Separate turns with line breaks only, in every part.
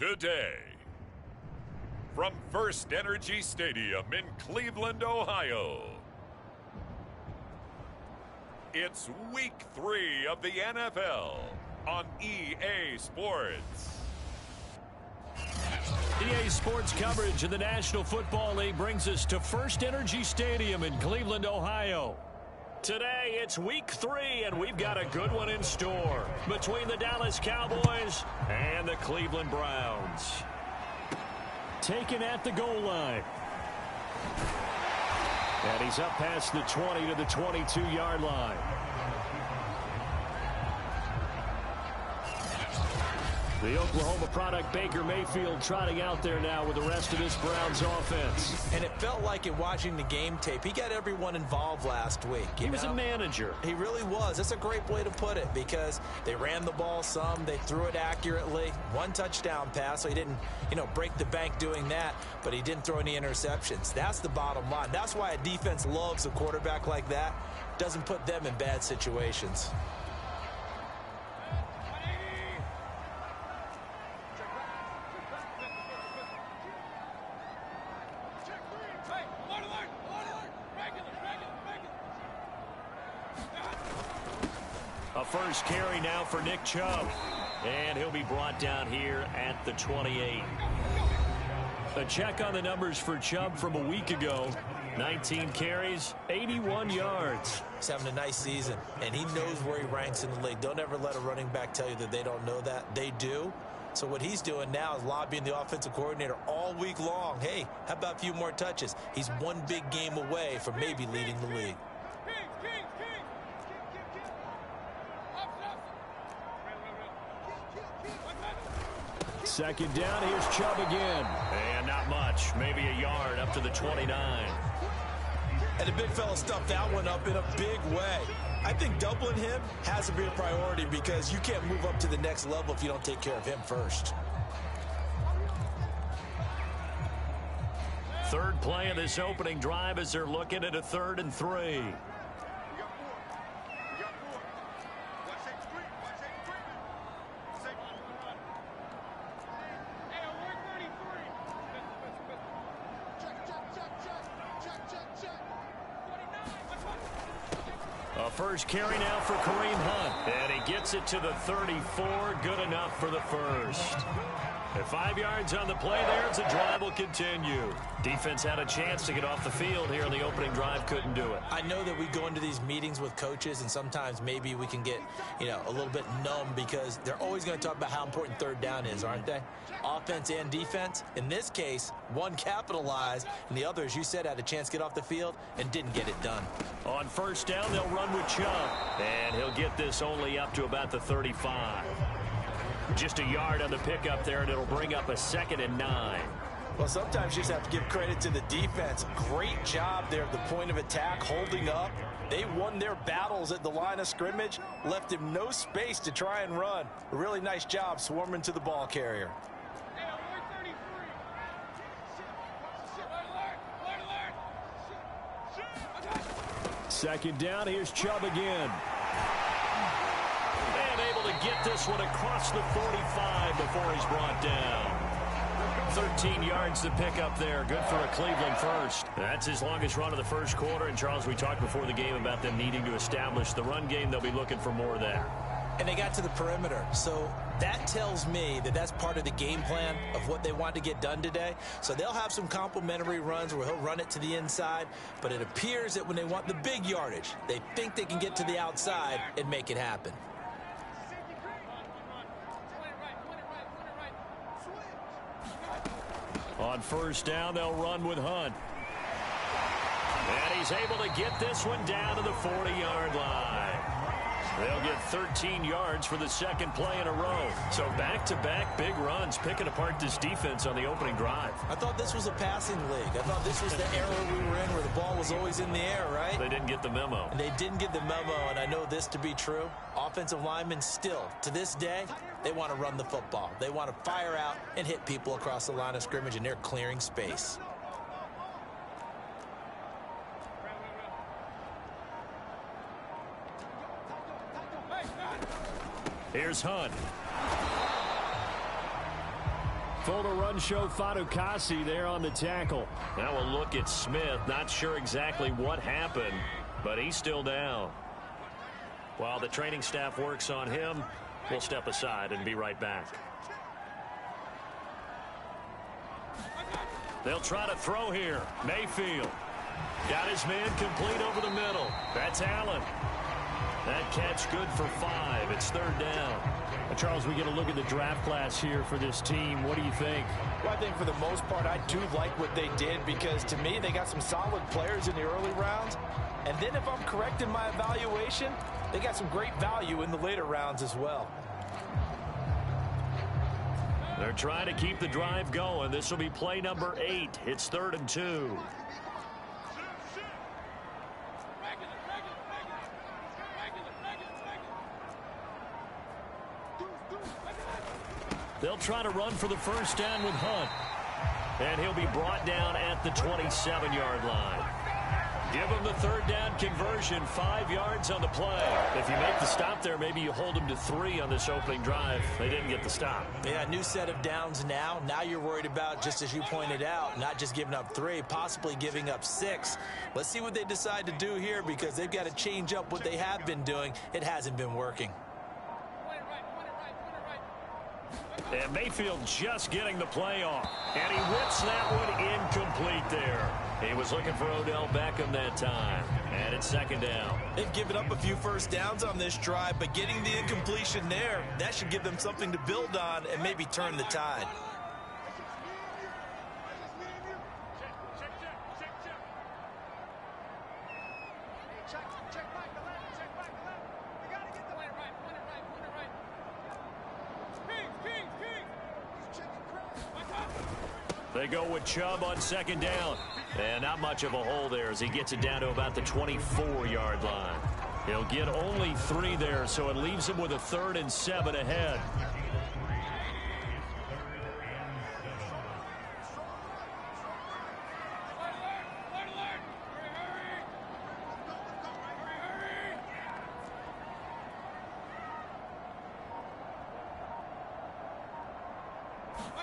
today. From First Energy Stadium in Cleveland, Ohio, it's Week 3 of the NFL on EA Sports.
EA Sports coverage of the National Football League brings us to First Energy Stadium in Cleveland, Ohio. Today, it's Week 3, and we've got a good one in store between the Dallas Cowboys and the Cleveland Browns. Taken at the goal line. And he's up past the 20 to the 22-yard line. The Oklahoma product, Baker Mayfield, trotting out there now with the rest of this Browns offense.
And it felt like in watching the game tape, he got everyone involved last week.
He was a manager.
He really was. That's a great way to put it because they ran the ball some. They threw it accurately. One touchdown pass, so he didn't, break the bank doing that, but he didn't throw any interceptions. That's the bottom line. That's why a defense loves a quarterback like that. Doesn't put them in bad situations.
A first carry now for Nick Chubb. And he'll be brought down here at the 28. A check on the numbers for Chubb from a week ago. 19 carries, 81 yards.
He's having a nice season, and he knows where he ranks in the league. Don't ever let a running back tell you that they don't know that. They do. So what he's doing now is lobbying the offensive coordinator all week long. Hey, how about a few more touches? He's one big game away from maybe leading the league.
Second down, here's Chubb again. And not much, maybe a yard up to the 29.
And the big fella stuffed that one up in a big way. I think doubling him has to be a priority because you can't move up to the next level if you don't take care of him first.
Third play of this opening drive as they're looking at a 3rd and 3. First carry now for Kareem Hunt. And he gets it to the 34. Good enough for the first. At 5 yards on the play there as the drive will continue. Defense had a chance to get off the field here in the opening drive. Couldn't do it.
I know that we go into these meetings with coaches, and sometimes maybe we can get, a little bit numb because they're always going to talk about how important third down is, aren't they? Offense and defense. In this case, one capitalized, and the other, as you said, had a chance to get off the field and didn't get it done.
On first down, they'll run with Chubb. And he'll get this only up to about the 35. Just a yard on the pickup there, and it'll bring up a 2nd and 9.
Well, sometimes you just have to give credit to the defense. Great job there at the point of attack, holding up. They won their battles at the line of scrimmage, left him no space to try and run. A really nice job swarming to the ball carrier.
Second down, here's Chubb again. And able to get this one across the 45 before he's brought down. 13 yards to pick up there. Good for a Cleveland first. That's his longest run of the first quarter. And, Charles, we talked before the game about them needing to establish the run game. They'll be looking for more there.
And they got to the perimeter. So that tells me that that's part of the game plan of what they want to get done today. So they'll have some complementary runs where he'll run it to the inside. But it appears that when they want the big yardage, they think they can get to the outside and make it happen.
On first down, they'll run with Hunt. And he's able to get this one down to the 40-yard line. They'll get 13 yards for the second play in a row. So back-to-back big runs, picking apart this defense on the opening drive.
I thought this was a passing league. I thought this was the era we were in where the ball was always in the air, right?
They didn't get the memo.
And they didn't get the memo, and I know this to be true. Offensive linemen still, to this day, they want to run the football. They want to fire out and hit people across the line of scrimmage, and they're clearing space.
Here's Hunt. For the run show, Fatukasi there on the tackle. Now we'll look at Smith. Not sure exactly what happened, but he's still down. While the training staff works on him, we'll step aside and be right back. They'll try to throw here. Mayfield got his man complete over the middle. That's Allen. That catch good for 5. It's 3rd down.
Charles, we get a look at the draft class here for this team. What do you think?
Well, I think for the most part, I do like what they did because, to me, they got some solid players in the early rounds. And then if I'm correct in my evaluation, they got some great value in the later rounds as well.
They're trying to keep the drive going. This will be play number 8. It's 3rd and 2. They'll try to run for the first down with Hunt. And he'll be brought down at the 27-yard line. Give him the 3rd down conversion, 5 yards on the play. If you make the stop there, maybe you hold him to 3 on this opening drive. They didn't get the stop.
Yeah, new set of downs now. Now you're worried about, just as you pointed out, not just giving up 3, possibly giving up 6. Let's see what they decide to do here because they've got to change up what they have been doing. It hasn't been working.
And Mayfield just getting the play off. And he whips that one incomplete there. He was looking for Odell Beckham that time. And it's 2nd down.
They've given up a few first downs on this drive, but getting the incompletion there, that should give them something to build on and maybe turn the tide.
They go with Chubb on 2nd down. And not much of a hole there as he gets it down to about the 24-yard line. He'll get only 3 there, so it leaves him with a 3rd and 7 ahead.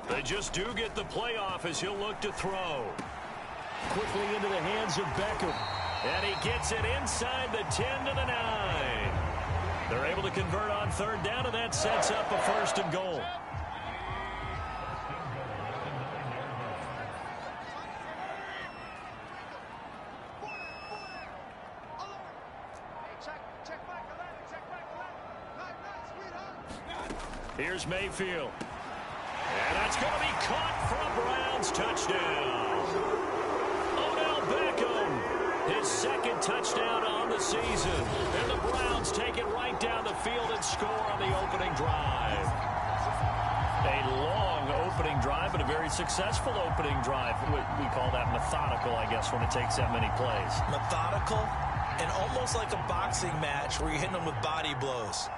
They just do get the playoff as he'll look to throw. Quickly into the hands of Beckham. And he gets it inside the 10 to the 9. They're able to convert on 3rd down, and that sets up a 1st and goal. Here's Mayfield. And that's going to be caught for a Browns touchdown. Odell Beckham, his 2nd touchdown on the season. And the Browns take it right down the field and score on the opening drive. A long opening drive, but a very successful opening drive. We call that methodical, I guess, when it takes that many plays.
Methodical and almost like a boxing match where you're hitting them with body blows.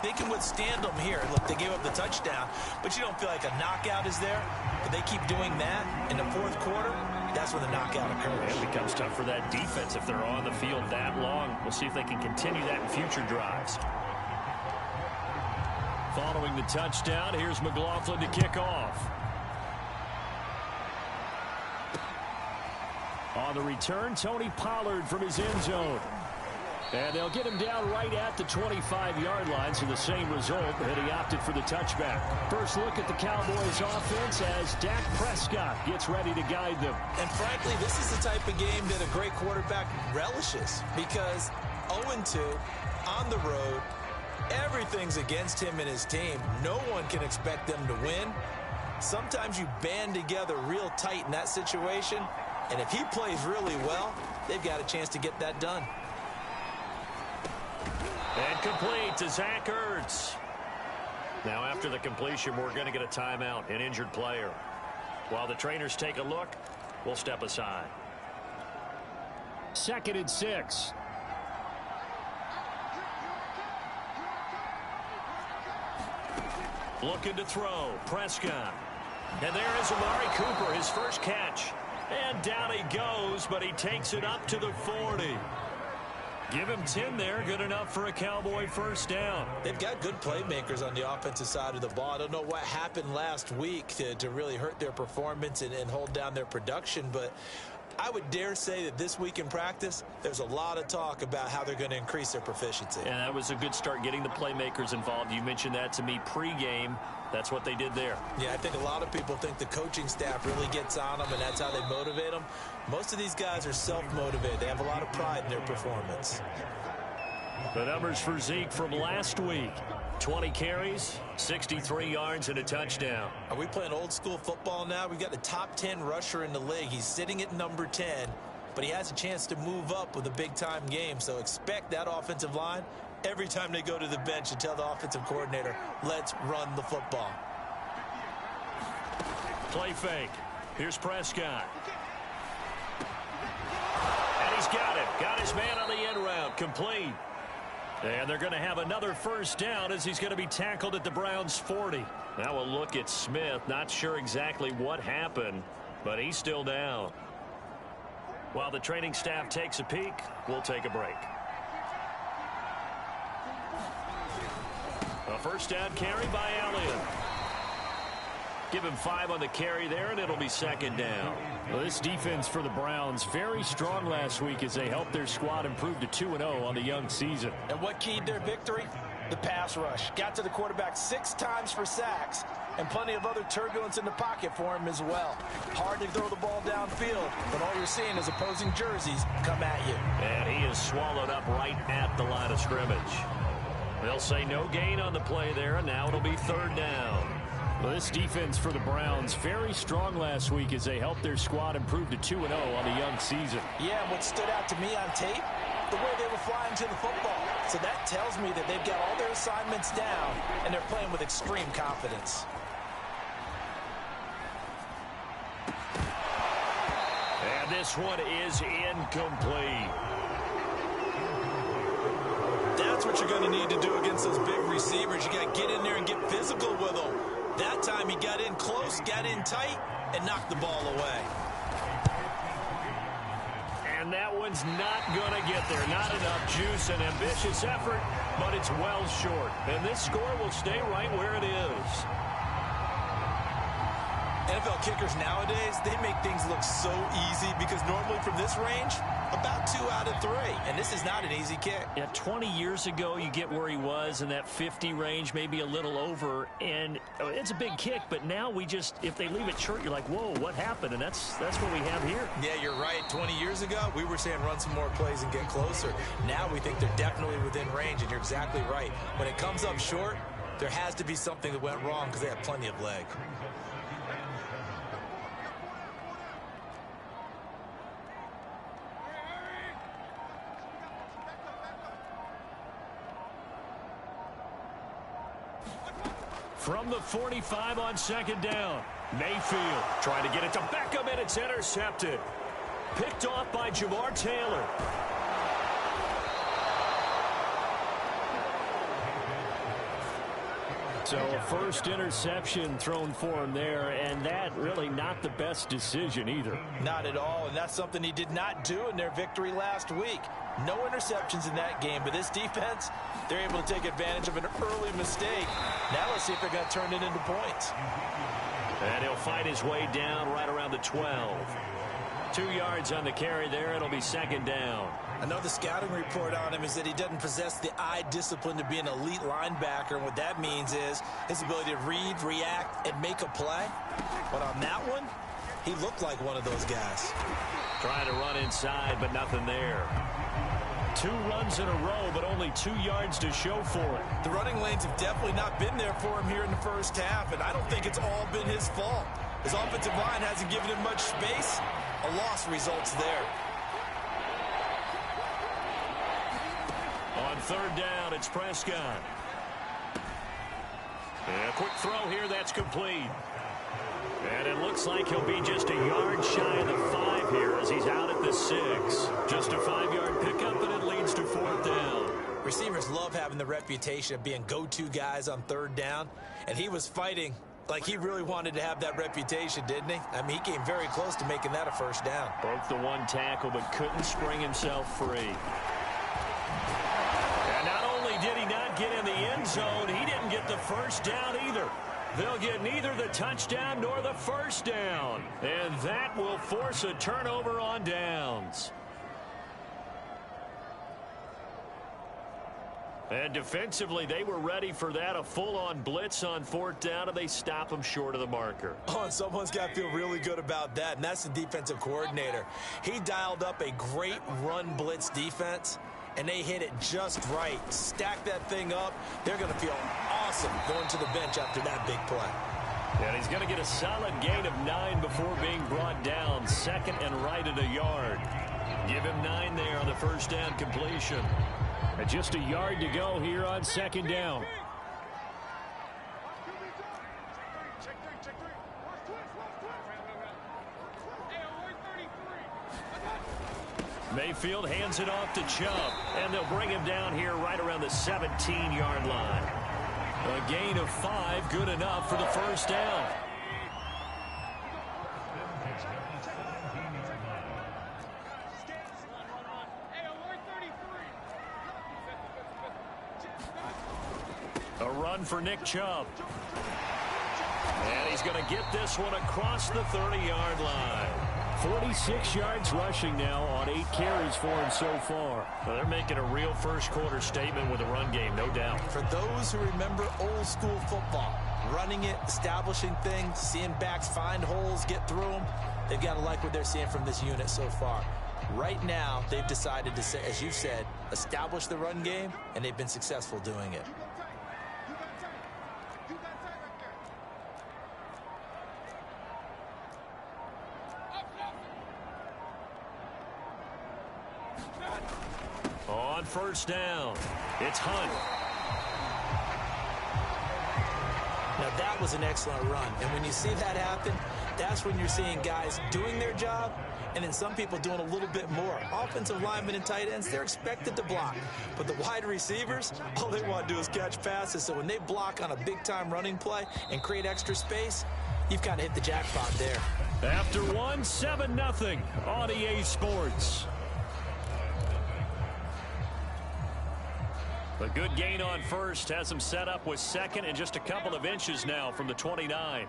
They can withstand them here. Look, they gave up the touchdown, but you don't feel like a knockout is there. But they keep doing that in the 4th quarter. That's when the knockout occurs.
It becomes tough for that defense if they're on the field that long. We'll see if they can continue that in future drives. Following the touchdown, here's McLaughlin to kick off. On the return, Tony Pollard from his end zone. And they'll get him down right at the 25-yard line, so the same result, and he opted for the touchback. First look at the Cowboys offense as Dak Prescott gets ready to guide them.
And frankly, this is the type of game that a great quarterback relishes because 0-2 on the road, everything's against him and his team. No one can expect them to win. Sometimes you band together real tight in that situation, and if he plays really well, they've got a chance to get that done.
And complete to Zach Ertz. Now after the completion, we're going to get a timeout, an injured player. While the trainers take a look, we'll step aside.
2nd and 6.
Looking to throw, Prescott. And there is Amari Cooper, his first catch. And down he goes, but he takes it up to the 40. Give him 10 there. Good enough for a Cowboy first down.
They've got good playmakers on the offensive side of the ball. I don't know what happened last week to really hurt their performance and hold down their production, but I would dare say that this week in practice, there's a lot of talk about how they're going to increase their proficiency.
And that was a good start, getting the playmakers involved. You mentioned that to me pregame. That's what they did there.
Yeah, I think a lot of people think the coaching staff really gets on them, and that's how they motivate them. Most of these guys are self-motivated. They have a lot of pride in their performance.
The numbers for Zeke from last week: 20 carries, 63 yards, and a touchdown.
Are we playing old school football now? We've got the top 10 rusher in the league. He's sitting at number 10, but he has a chance to move up with a big-time game. So expect that offensive line every time they go to the bench to tell the offensive coordinator, let's run the football.
Play fake. Here's Prescott. And he's got it. Got his man on the end route. Complete. And they're going to have another first down as he's going to be tackled at the Browns' 40. Now a look at Smith. Not sure exactly what happened, but he's still down. While the training staff takes a peek, we'll take a break. A first down carry by Elliott. Give him 5 on the carry there, and it'll be second down.
Well, this defense for the Browns, very strong last week as they helped their squad improve to 2-0 on the young season.
And what keyed their victory? The pass rush. Got to the quarterback 6 times for sacks, and plenty of other turbulence in the pocket for him as well. Hard to throw the ball downfield, but all you're seeing is opposing jerseys come at you.
And he is swallowed up right at the line of scrimmage. They'll say no gain on the play there, and now it'll be third down.
Well, this defense for the Browns, very strong last week as they helped their squad improve to 2-0 on the young season.
Yeah, and what stood out to me on tape, the way they were flying to the football. So that tells me that they've got all their assignments down, and they're playing with extreme confidence.
And this one is incomplete.
That's what you're going to need to do against those big receivers. You got to get in there and get physical with them. That time he got in close, got in tight, and knocked the ball away.
And that one's not going to get there. Not enough juice. An ambitious effort, but it's well short. And this score will stay right where it is.
NFL kickers nowadays, they make things look so easy because normally from this range, about 2 out of 3. And this is not an easy kick.
Yeah, 20 years ago, you get where he was in that 50 range, maybe a little over. And it's a big kick, but now we just, if they leave it short, you're like, whoa, what happened? And that's what we have here.
Yeah, you're right. 20 years ago, we were saying run some more plays and get closer. Now we think they're definitely within range, and you're exactly right. When it comes up short, there has to be something that went wrong because they have plenty of leg.
From the 45 on second down, Mayfield trying to get it to Beckham, and it's intercepted. Picked off by Jamar Taylor.
So a first interception thrown for him there, and that really not the best decision either.
Not at all, and that's something he did not do in their victory last week. No interceptions in that game, but this defense, they're able to take advantage of an early mistake. Now let's see if they're going to turn it into points.
And he'll fight his way down right around the 12. 2 yards on the carry there. It'll be second down.
I know the scouting report on him is that he doesn't possess the eye discipline to be an elite linebacker. And what that means is his ability to read, react, and make a play. But on that one, he looked like one of those guys.
Trying to run inside, but nothing there. 2 runs in a row, but only 2 yards to show for it.
The running lanes have definitely not been there for him here in the first half, and I don't think it's all been his fault. His offensive line hasn't given him much space. A loss results there.
On third down, it's Prescott. And a quick throw here, that's complete. And it looks like he'll be just a yard shy of the 5 here as he's out at the 6. Just a 5-yard pickup, and it leads to fourth down.
Receivers love having the reputation of being go-to guys on third down, and he was fighting like he really wanted to have that reputation, didn't he? I mean, he came very close to making that a first down.
Broke the 1 tackle, but couldn't spring himself free. end zone. He didn't get the first down either. They'll get neither the touchdown nor the first down. And that will force a turnover on downs. And defensively, they were ready for that, a full-on blitz on fourth down, and they stop them short of the marker.
Oh, and someone's got to feel really good about that, and that's the defensive coordinator. He dialed up a great run blitz defense, and they hit it just right. Stack that thing up. They're going to feel awesome going to the bench after that big play.
And he's going to get a solid gain of 9 before being brought down. Second and right at a yard. Give him 9 there on the first down completion.
And just a yard to go here on second down.
Mayfield hands it off to Chubb, and they'll bring him down here right around the 17-yard line. A gain of 5, good enough for the first down. A run for Nick Chubb. And he's going to get this one across the 30-yard line.
46 yards rushing now on 8 carries for him so far.
Well, they're making a real first-quarter statement with a run game, no doubt.
For those who remember old-school football, running it, establishing things, seeing backs find holes, get through them, they've got to like what they're seeing from this unit so far. Right now, they've decided to, say, as you said, establish the run game, and they've been successful doing it.
On first down, it's Hunt.
Now, that was an excellent run. And when you see that happen, that's when you're seeing guys doing their job and then some people doing a little bit more. Offensive linemen and tight ends, they're expected to block. But the wide receivers, all they want to do is catch passes. So when they block on a big-time running play and create extra space, you've kind of hit the jackpot there.
After one, 7-0 on EA Sports. A good gain on first has him set up with second and just a couple of inches now from the 29.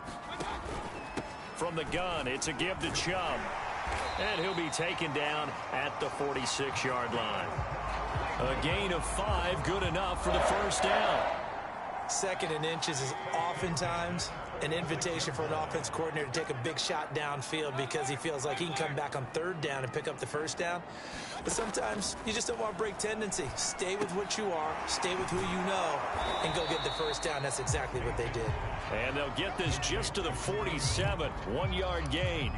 From the gun, it's a give to Chubb. And he'll be taken down at the 46-yard line. A gain of 5, good enough for the first down.
Second and inches is oftentimes an invitation for an offense coordinator to take a big shot downfield because he feels like he can come back on third down and pick up the first down. But sometimes you just don't want to break tendency. Stay with what you are, stay with who you know, and go get the first down. That's exactly what they did.
And they'll get this just to the 47, 1-yard gain.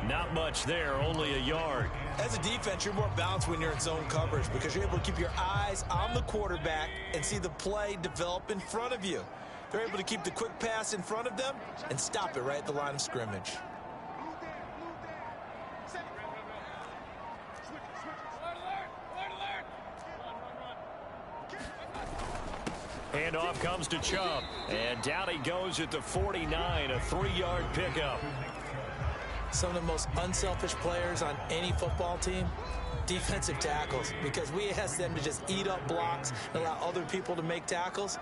Not much there, only a yard.
As a defense, you're more balanced when you're in zone coverage because you're able to keep your eyes on the quarterback and see the play develop in front of you. They're able to keep the quick pass in front of them and stop it right at the line of scrimmage.
Handoff comes to Chubb, and down he goes at the 49, a 3-yard pickup.
Some of the most unselfish players on any football team, defensive tackles, because we ask them to just eat up blocks and allow other people to make tackles.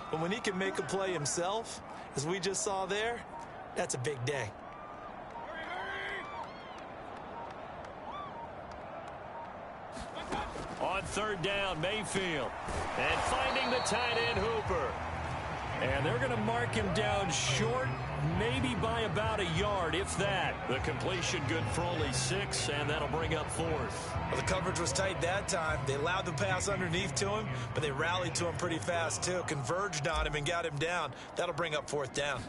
But when he can make a play himself, as we just saw there, that's a big day.
On third down, Mayfield. And finding the tight end, Hooper. And they're going to mark him down short, maybe by about a yard, if that. The completion good for only 6, and that'll bring up fourth.
Well, the coverage was tight that time. They allowed the pass underneath to him, but they rallied to him pretty fast, too. Converged on him and got him down. That'll bring up fourth down.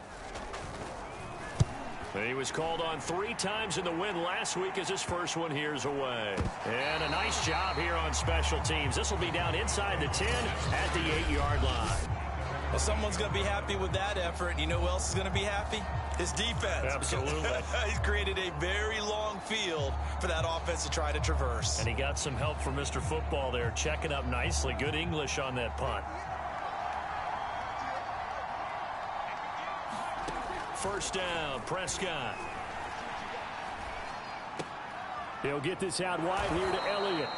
He was called on 3 times in the win last week as his first one here's away. And a nice job here on special teams. This will be down inside the 10 at the 8-yard line.
Well, someone's going to be happy with that effort. You know who else is going to be happy? His defense.
Absolutely.
He's created a very long field for that offense to try to traverse.
And he got some help from Mr. Football there, checking up nicely. Good English on that punt. First down, Prescott.
He'll get this out wide here to Elliott.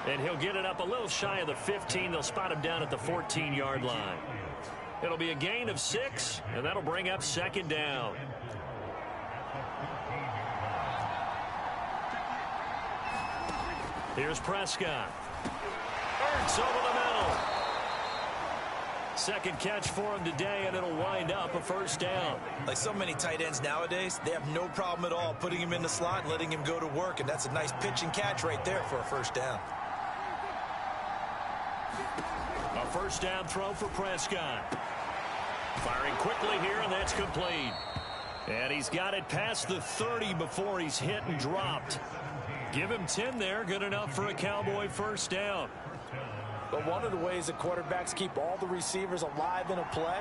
And he'll get it up a little shy of the 15. They'll spot him down at the 14-yard line. It'll be a gain of 6, and that'll bring up second down. Here's Prescott. Ertz over the middle. Second catch for him today, and it'll wind up a first down.
Like so many tight ends nowadays, they have no problem at all putting him in the slot and letting him go to work, and that's a nice pitch and catch right there for a first down.
A first down throw for Prescott. Firing quickly here, and that's complete. And he's got it past the 30 before he's hit and dropped. Give him 10 there, good enough for a Cowboy first down.
But one of the ways that quarterbacks keep all the receivers alive in a play,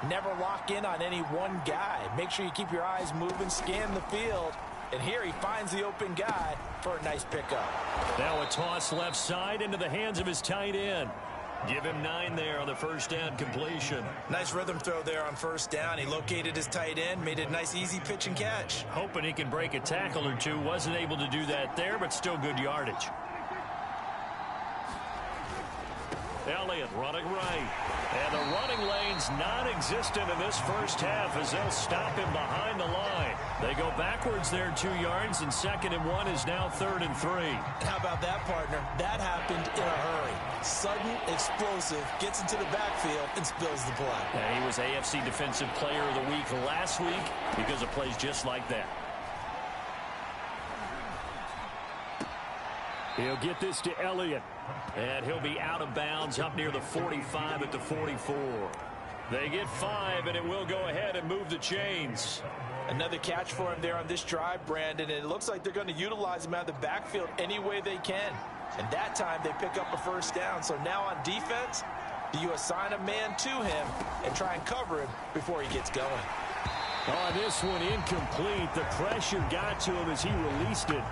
never lock in on any one guy. Make sure you keep your eyes moving, scan the field. And here he finds the open guy for a nice pickup.
Now a toss left side into the hands of his tight end. Give him 9 there on the first down completion.
Nice rhythm throw there on first down. He located his tight end, made it a nice easy pitch and catch.
Hoping he can break a tackle or two. Wasn't able to do that there, but still good yardage. Elliott running right. And the running lane's non-existent in this first half as they'll stop him behind the line. They go backwards there 2 yards, and 2nd and 1 is now 3rd and 3.
How about that, partner? That happened in a hurry. Sudden, explosive, gets into the backfield and spills the play.
And he was AFC Defensive Player of the Week last week because of plays just like that.
He'll get this to Elliott.
And he'll be out of bounds up near the 45 at the 44. They get 5, and it will go ahead and move the chains.
Another catch for him there on this drive, Brandon, and it looks like they're going to utilize him out of the backfield any way they can. And that time they pick up a first down. So now on defense, do you assign a man to him and try and cover him before he gets going?
On this one, incomplete. The pressure got to him as he released it.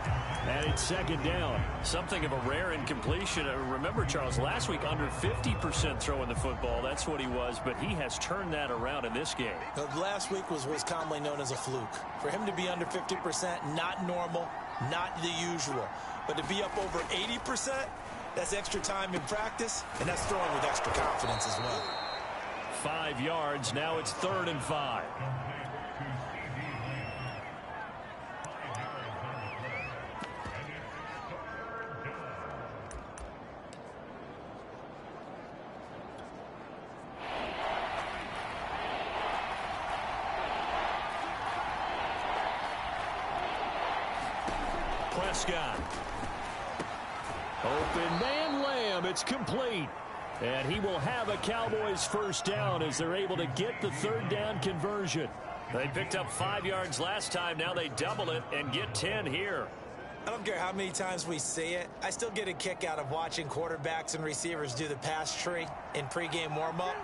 And it's 2nd down.
Something of a rare incompletion. Remember, Charles, last week under 50% throwing the football. That's what he was, but he has turned that around in this game.
Last week was commonly known as a fluke. For him to be under 50%, not normal, not the usual. But to be up over 80%, that's extra time in practice, and that's throwing with extra confidence as well.
5 yards. Now it's 3rd and 5. Prescott.
Open man Lamb. It's complete. And he will have a Cowboys first down as they're able to get the 3rd down conversion.
They picked up 5 yards last time. Now they double it and get 10 here.
I don't care how many times we see it. I still get a kick out of watching quarterbacks and receivers do the pass tree in pregame warm-up.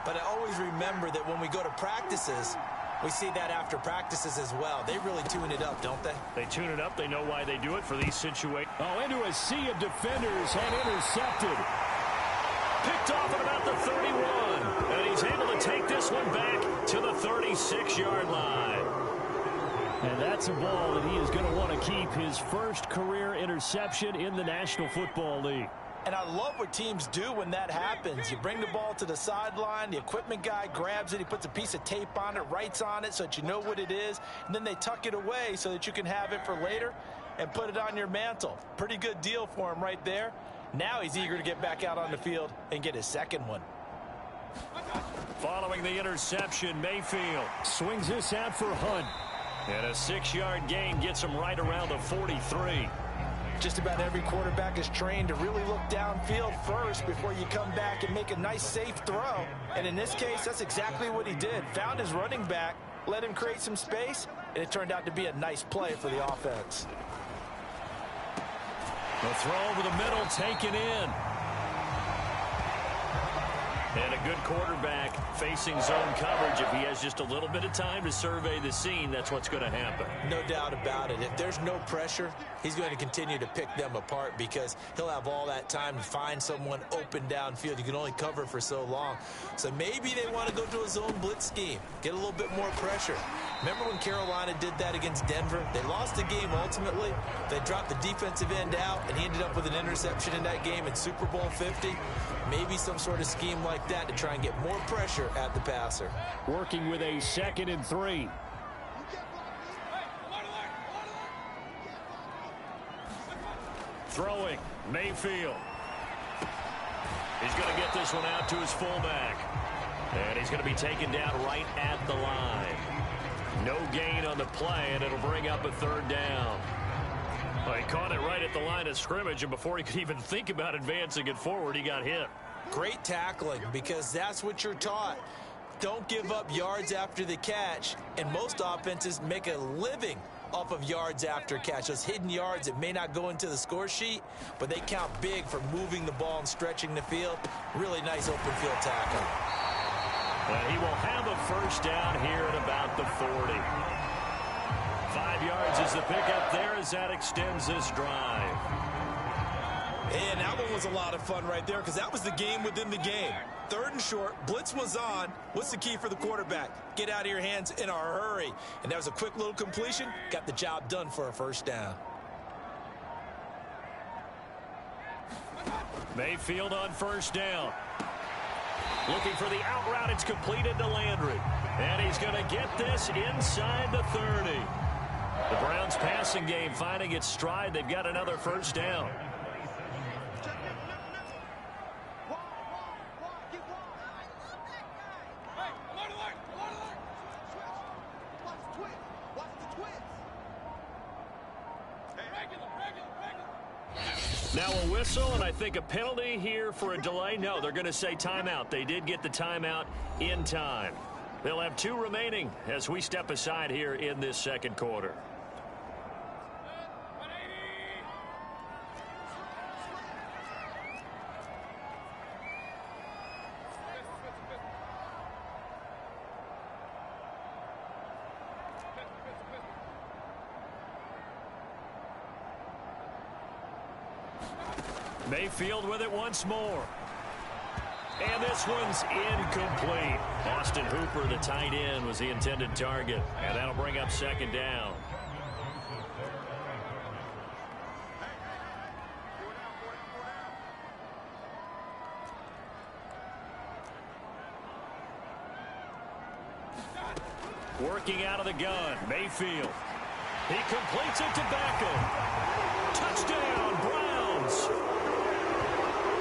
But I always remember that when we go to practices, we see that after practices as well. They really tune it up, don't they?
They tune it up. They know why they do it for these situations.
Oh, into a sea of defenders and intercepted.
Picked off at about the 31. And he's able to take this one back to the 36-yard line.
And that's a ball that he is going to want to keep, his first career interception in the National Football League.
And I love what teams do when that happens. You bring the ball to the sideline, the equipment guy grabs it, he puts a piece of tape on it, writes on it so that you know what it is, and then they tuck it away so that you can have it for later and put it on your mantle. Pretty good deal for him right there. Now he's eager to get back out on the field and get his second one.
Following the interception, Mayfield
Swings this out for Hunt.
And a 6-yard gain gets him right around the 43.
Just about every quarterback is trained to really look downfield first before you come back and make a nice safe throw. And in this case, that's exactly what he did. Found his running back, let him create some space, and it turned out to be a nice play for the offense.
The throw over the middle taken in. And a good quarterback Facing zone coverage, if he has just a little bit of time to survey the scene, that's what's going to happen.
No doubt about it. If there's no pressure, he's going to continue to pick them apart because he'll have all that time to find someone open downfield. You can only cover for so long. So maybe they want to go to a zone blitz scheme, get a little bit more pressure. Remember when Carolina did that against Denver? They lost the game ultimately. They dropped the defensive end out, and he ended up with an interception in that game in Super Bowl 50. Maybe some sort of scheme like that to try and get more pressure at the passer.
Working with a 2nd and 3.
Throwing, Mayfield. He's going to get this one out to his fullback. And he's going to be taken down right at the line. No gain on the play, and it'll bring up a 3rd down. Well, he caught it right at the line of scrimmage, and before he could even think about advancing it forward, he got hit.
Great tackling, because that's what you're taught. Don't give up yards after the catch, and most offenses make a living off of yards after catch. Those hidden yards that may not go into the score sheet, but they count big for moving the ball and stretching the field. Really nice open field tackle.
And he will have a 1st down here at about the 40. 5 yards is the pickup there as that extends this drive.
And that one was a lot of fun right there because that was the game within the game. 3rd and short, blitz was on. What's the key for the quarterback? Get out of your hands in a hurry. And that was a quick little completion.
Got the job done for a 1st down.
Mayfield on 1st down. Looking for the out route. It's completed to Landry. And he's going to get this inside the 30. The Browns passing game finding its stride. They've got another 1st down. Now a whistle, and I think a penalty here for a delay. No, they're going to say timeout. They did get the timeout in time. They'll have 2 remaining as we step aside here in this 2nd quarter. Mayfield with it once more. And this one's incomplete. Austin Hooper, the tight end, was the intended target. And that'll bring up 2nd down. Working out of the gun, Mayfield. He completes it to Beckham. Touchdown, Browns.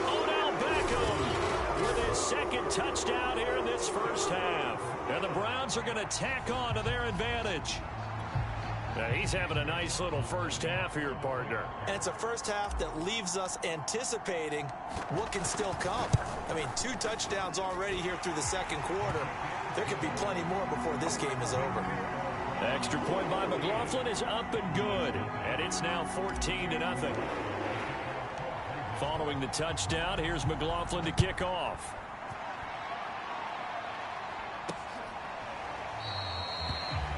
Odell Beckham with his 2nd touchdown here in this 1st half. And the Browns are going to tack on to their advantage. Now he's having a nice little 1st half here, partner.
And it's a 1st half that leaves us anticipating what can still come. I mean, 2 touchdowns already here through the 2nd quarter. There could be plenty more before this game is over.
The extra point by McLaughlin is up and good. And it's now 14-0. Following the touchdown, here's McLaughlin to kick off.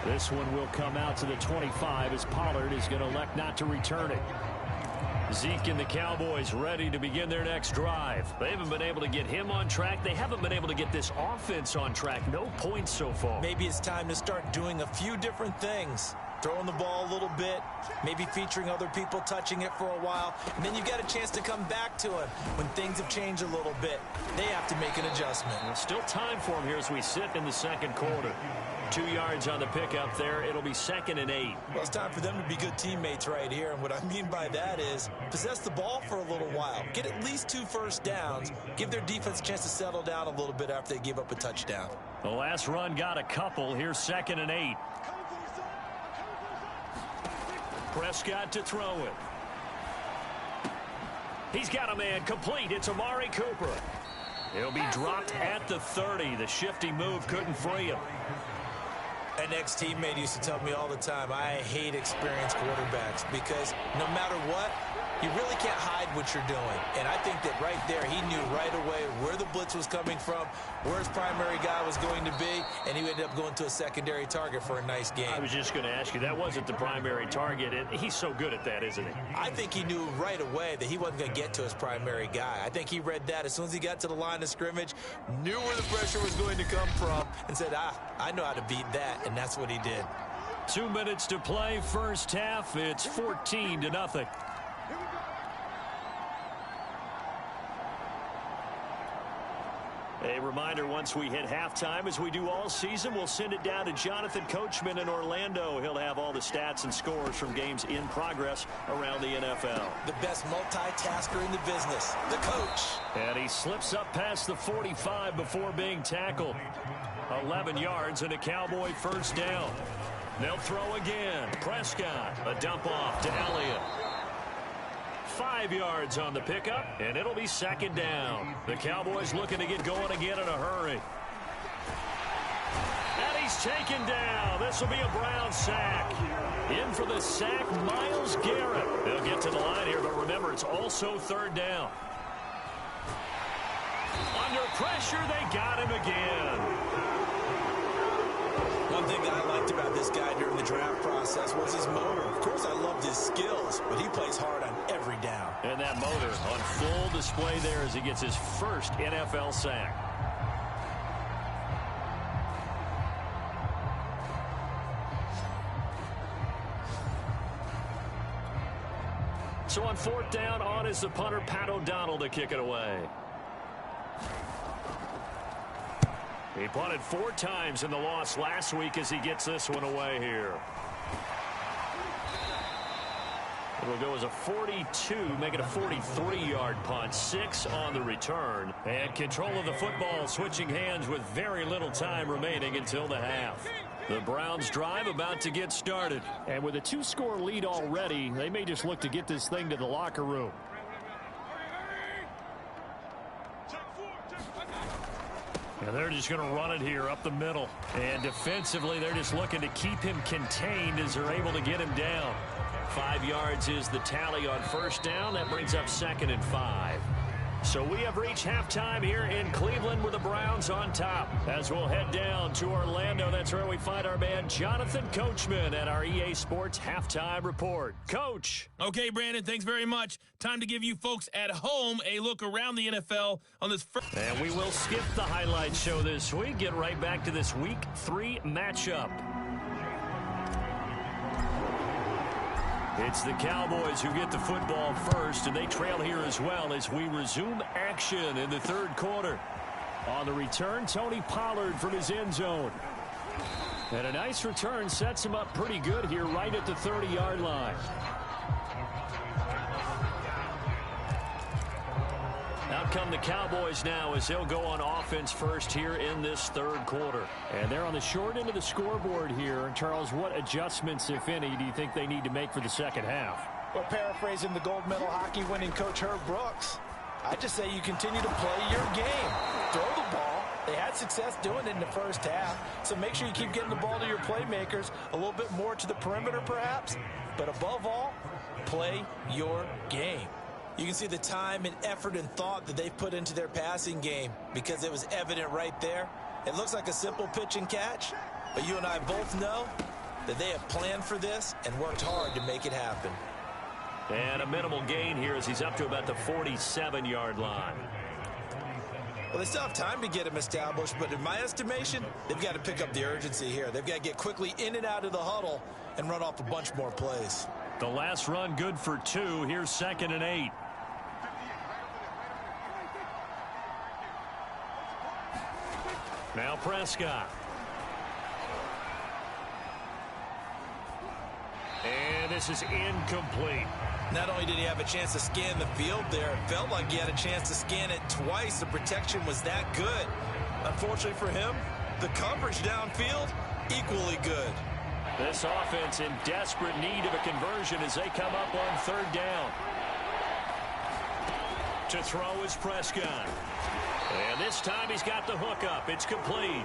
This one will come out to the 25 as Pollard is going to elect not to return it. Zeke and the Cowboys ready to begin their next drive. They haven't been able to get him on track. They haven't been able to get this offense on track. No points so far.
Maybe it's time to start doing a few different things. Throwing the ball a little bit, maybe featuring other people touching it for a while, and then you got a chance to come back to it when things have changed a little bit. They have to make an adjustment.
Well, still time for him here as we sit in the 2nd quarter. 2 yards on the pickup there. It'll be 2nd and 8.
Well, it's time for them to be good teammates right here, and what I mean by that is possess the ball for a little while. Get at least 2 first downs. Give their defense a chance to settle down a little bit after they give up a touchdown.
The last run got a couple. Here's 2nd and 8. Prescott to throw it. He's got a man complete. It's Amari Cooper. He'll be dropped at the 30. The shifty move couldn't free him.
An ex-teammate used to tell me all the time, I hate experienced quarterbacks because no matter what, you really can't hide what you're doing. And I think that right there, he knew right away where the blitz was coming from, where his primary guy was going to be, and he ended up going to a secondary target for a nice game.
I was just going to ask you, that wasn't the primary target, and he's so good at that, isn't he?
I think he knew right away that he wasn't going to get to his primary guy. I think he read that as soon as he got to the line of scrimmage, knew where the pressure was going to come from, and said, I know how to beat that, and that's what he did.
2 minutes to play, first half. It's 14-0. A reminder, once we hit halftime, as we do all season, we'll send it down to Jonathan Coachman in Orlando. He'll have all the stats and scores from games in progress around the NFL.
The best multitasker in the business, the coach.
And he slips up past the 45 before being tackled. 11 yards and a Cowboy first down. They'll throw again. Prescott, a dump off to Elliott. 5 yards on the pickup, and it'll be second down. The Cowboys looking to get going again in a hurry. And he's taken down. This will be a Brown sack. In for the sack, Myles Garrett. They'll get to the line here, but remember, it's also third down. Under pressure, they got him again.
One thing that I liked about this guy during the draft process was his motor. Of course, I loved his skills, but he plays hard on every down.
And that motor on full display there as he gets his first NFL sack. So on fourth down, on is the punter, Pat O'Donnell, to kick it away. He punted 4 times in the loss last week as he gets this one away here. It'll go as a 42, make it a 43-yard punt, 6 on the return. And control of the football switching hands with very little time remaining until the half. The Browns drive about to get started.
And with a 2-score lead already, they may just look to get this thing to the locker room.
And they're just going to run it here up the middle. And defensively, they're just looking to keep him contained as they're able to get him down. 5 yards is the tally on first down. That brings up 2nd and 5. So we have reached halftime here in Cleveland with the Browns on top. As we'll head down to Orlando, that's where we find our man Jonathan Coachman at our EA Sports Halftime Report. Coach.
Okay, Brandon, thanks very much. Time to give you folks at home a look around the NFL on this first.
And we will skip the highlight show this week. Get right back to this Week 3 matchup. It's the Cowboys who get the football first, and they trail here as well as we resume action in the third quarter. On the return, Tony Pollard from his end zone. And a nice return sets him up pretty good here right at the 30-yard line. Out come the Cowboys now as they'll go on offense first here in this third quarter.
And they're on the short end of the scoreboard here. And Charles, what adjustments, if any, do you think they need to make for the second half?
Well, paraphrasing the gold medal hockey winning coach Herb Brooks, I just say you continue to play your game. Throw the ball. They had success doing it in the first half. So make sure you keep getting the ball to your playmakers, a little bit more to the perimeter perhaps. But above all, play your game.
You can see the time and effort and thought that they've put into their passing game because it was evident right there. It looks like a simple pitch and catch, but you and I both know that they have planned for this and worked hard to make it happen.
And a minimal gain here as he's up to about the 47-yard line.
Well, they still have time to get him established, but in my estimation, they've got to pick up the urgency here. They've got to get quickly in and out of the huddle and run off a bunch more plays.
The last run good for 2. Here's 2nd and 8. Now Prescott. And this is incomplete.
Not only did he have a chance to scan the field there, it felt like he had a chance to scan it twice. The protection was that good. Unfortunately for him, the coverage downfield, equally good.
This offense in desperate need of a conversion as they come up on third down. To throw is Prescott. And this time he's got the hook up. It's complete.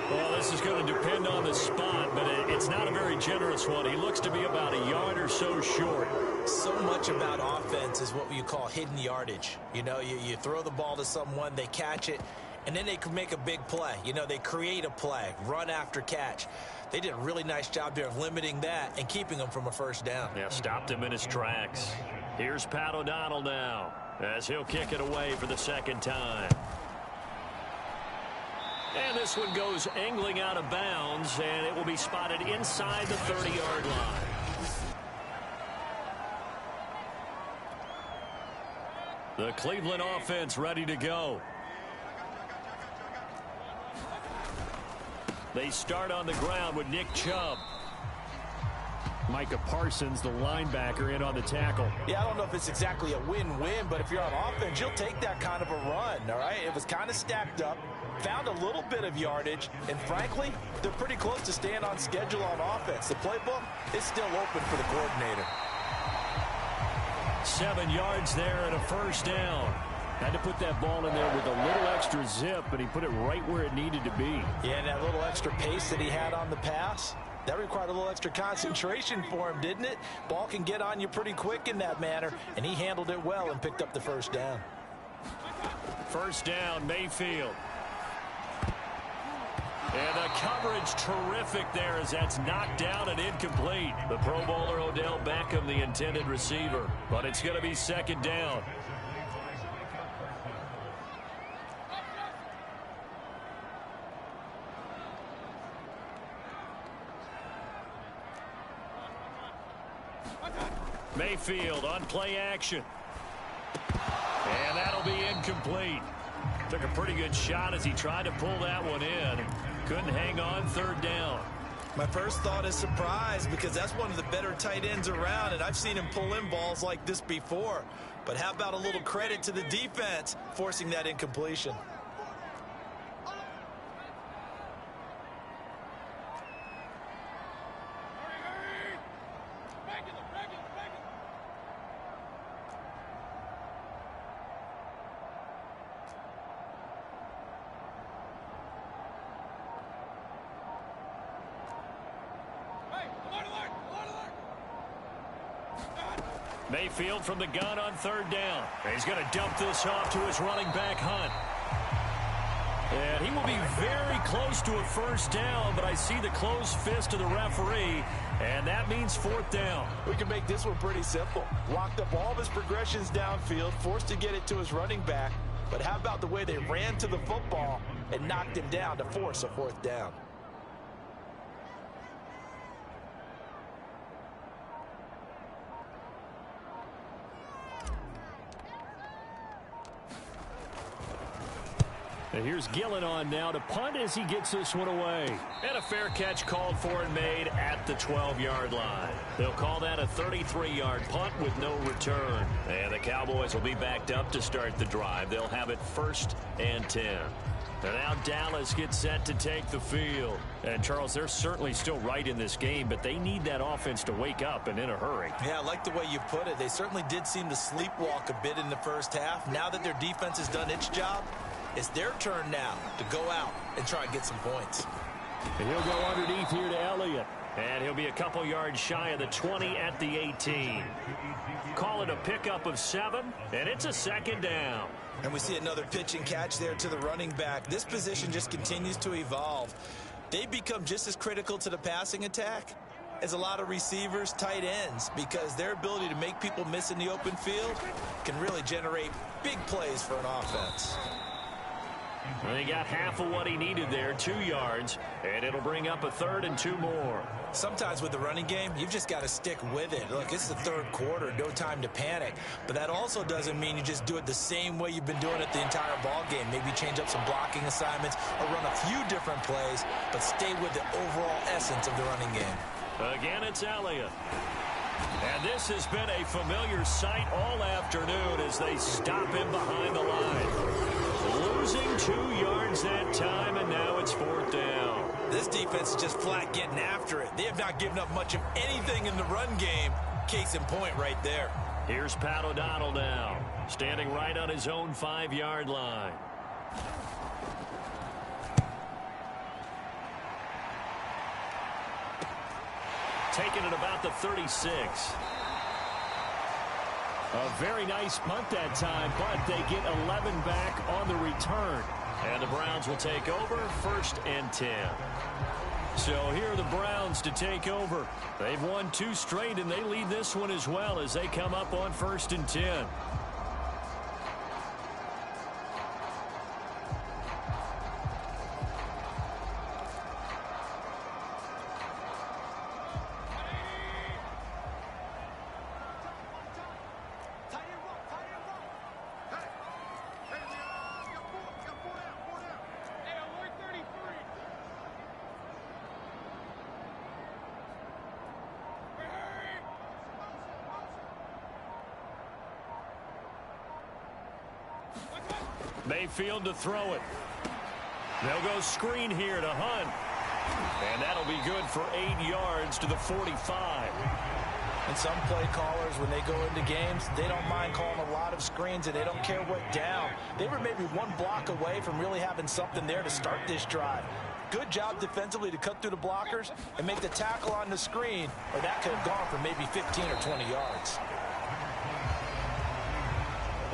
Well, this is going to depend on the spot, but it's not a very generous one. He looks to be about a yard or so short.
So much about offense is what you call hidden yardage. You know, you throw the ball to someone, they catch it, and then they can make a big play. You know, they create a play, run after catch. They did a really nice job there of limiting that and keeping him from a first down.
Yeah, stopped him in his tracks. Here's Pat O'Donnell now as he'll kick it away for the second time. And this one goes angling out of bounds, and it will be spotted inside the 30-yard line. The Cleveland offense ready to go. They start on the ground with Nick Chubb.
Micah Parsons, the linebacker, in on the tackle.
Yeah, I don't know if it's exactly a win-win, but if you're on offense, you'll take that kind of a run, all right? It was kind of stacked up, found a little bit of yardage, and frankly, they're pretty close to staying on schedule on offense. The playbook is still open for the coordinator.
7 yards there and a first down.
Had to put that ball in there with a little extra zip, but he put it right where it needed to be.
Yeah, and that little extra pace that he had on the pass, that required a little extra concentration for him, didn't it? Ball can get on you pretty quick in that manner, and he handled it well and picked up the first down.
First down, Mayfield. And the coverage terrific there as that's knocked down and incomplete. The Pro Bowler Odell Beckham, the intended receiver. But it's going to be second down. Mayfield on play action. And that'll be incomplete. Took a pretty good shot as he tried to pull that one in. Couldn't hang on, third down.
My first thought is surprise because that's one of the better tight ends around, and I've seen him pull in balls like this before. But how about a little credit to the defense forcing that incompletion?
Mayfield from the gun on third down. He's going to dump this off to his running back, Hunt. And he will be very close to a first down, but I see the closed fist of the referee, and that means fourth down.
We can make this one pretty simple. Locked up all of his progressions downfield, forced to get it to his running back. But how about the way they ran to the football and knocked him down to force a fourth down?
And here's Gillen on now to punt as he gets this one away.
And a fair catch called for and made at the 12-yard line. They'll call that a 33-yard punt with no return. And the Cowboys will be backed up to start the drive. They'll have it 1st and 10. And now Dallas gets set to take the field. And, Charles, they're certainly still right in this game, but they need that offense to wake up and in a hurry.
Yeah, I like the way you put it. They certainly did seem to sleepwalk a bit in the first half. Now that their defense has done its job, it's their turn now to go out and try and get some points.
And he'll go underneath here to Elliott.
And he'll be a couple yards shy of the 20 at the 18. Call it a pickup of 7, and it's a second down.
And we see another pitch and catch there to the running back. This position just continues to evolve. They become just as critical to the passing attack as a lot of receivers, tight ends, because their ability to make people miss in the open field can really generate big plays for an offense.
Well, he got half of what he needed there, 2 yards, and it'll bring up a 3rd and 2 more.
Sometimes with the running game, you've just got to stick with it. Look, it's the third quarter, no time to panic. But that also doesn't mean you just do it the same way you've been doing it the entire ball game. Maybe change up some blocking assignments or run a few different plays, but stay with the overall essence of the running game.
Again, it's Elliott. And this has been a familiar sight all afternoon as they stop him behind the line. Losing 2 yards that time, and now it's 4th down.
This defense is just flat getting after it. They have not given up much of anything in the run game. Case in point right there.
Here's Pat O'Donnell now, standing right on his own 5-yard line. Taking it about the 36. A very nice punt that time, but they get 11 back on the return. And the Browns will take over 1st and 10. So here are the Browns to take over. They've won 2 straight, and they lead this one as well as they come up on 1st and 10. Mayfield to throw it. They'll go screen here to Hunt. And that'll be good for 8 yards to the 45.
And some play callers, when they go into games, they don't mind calling a lot of screens, and they don't care what down. They were maybe 1 block away from really having something there to start this drive. Good job defensively to cut through the blockers and make the tackle on the screen, or that could have gone for maybe 15 or 20 yards.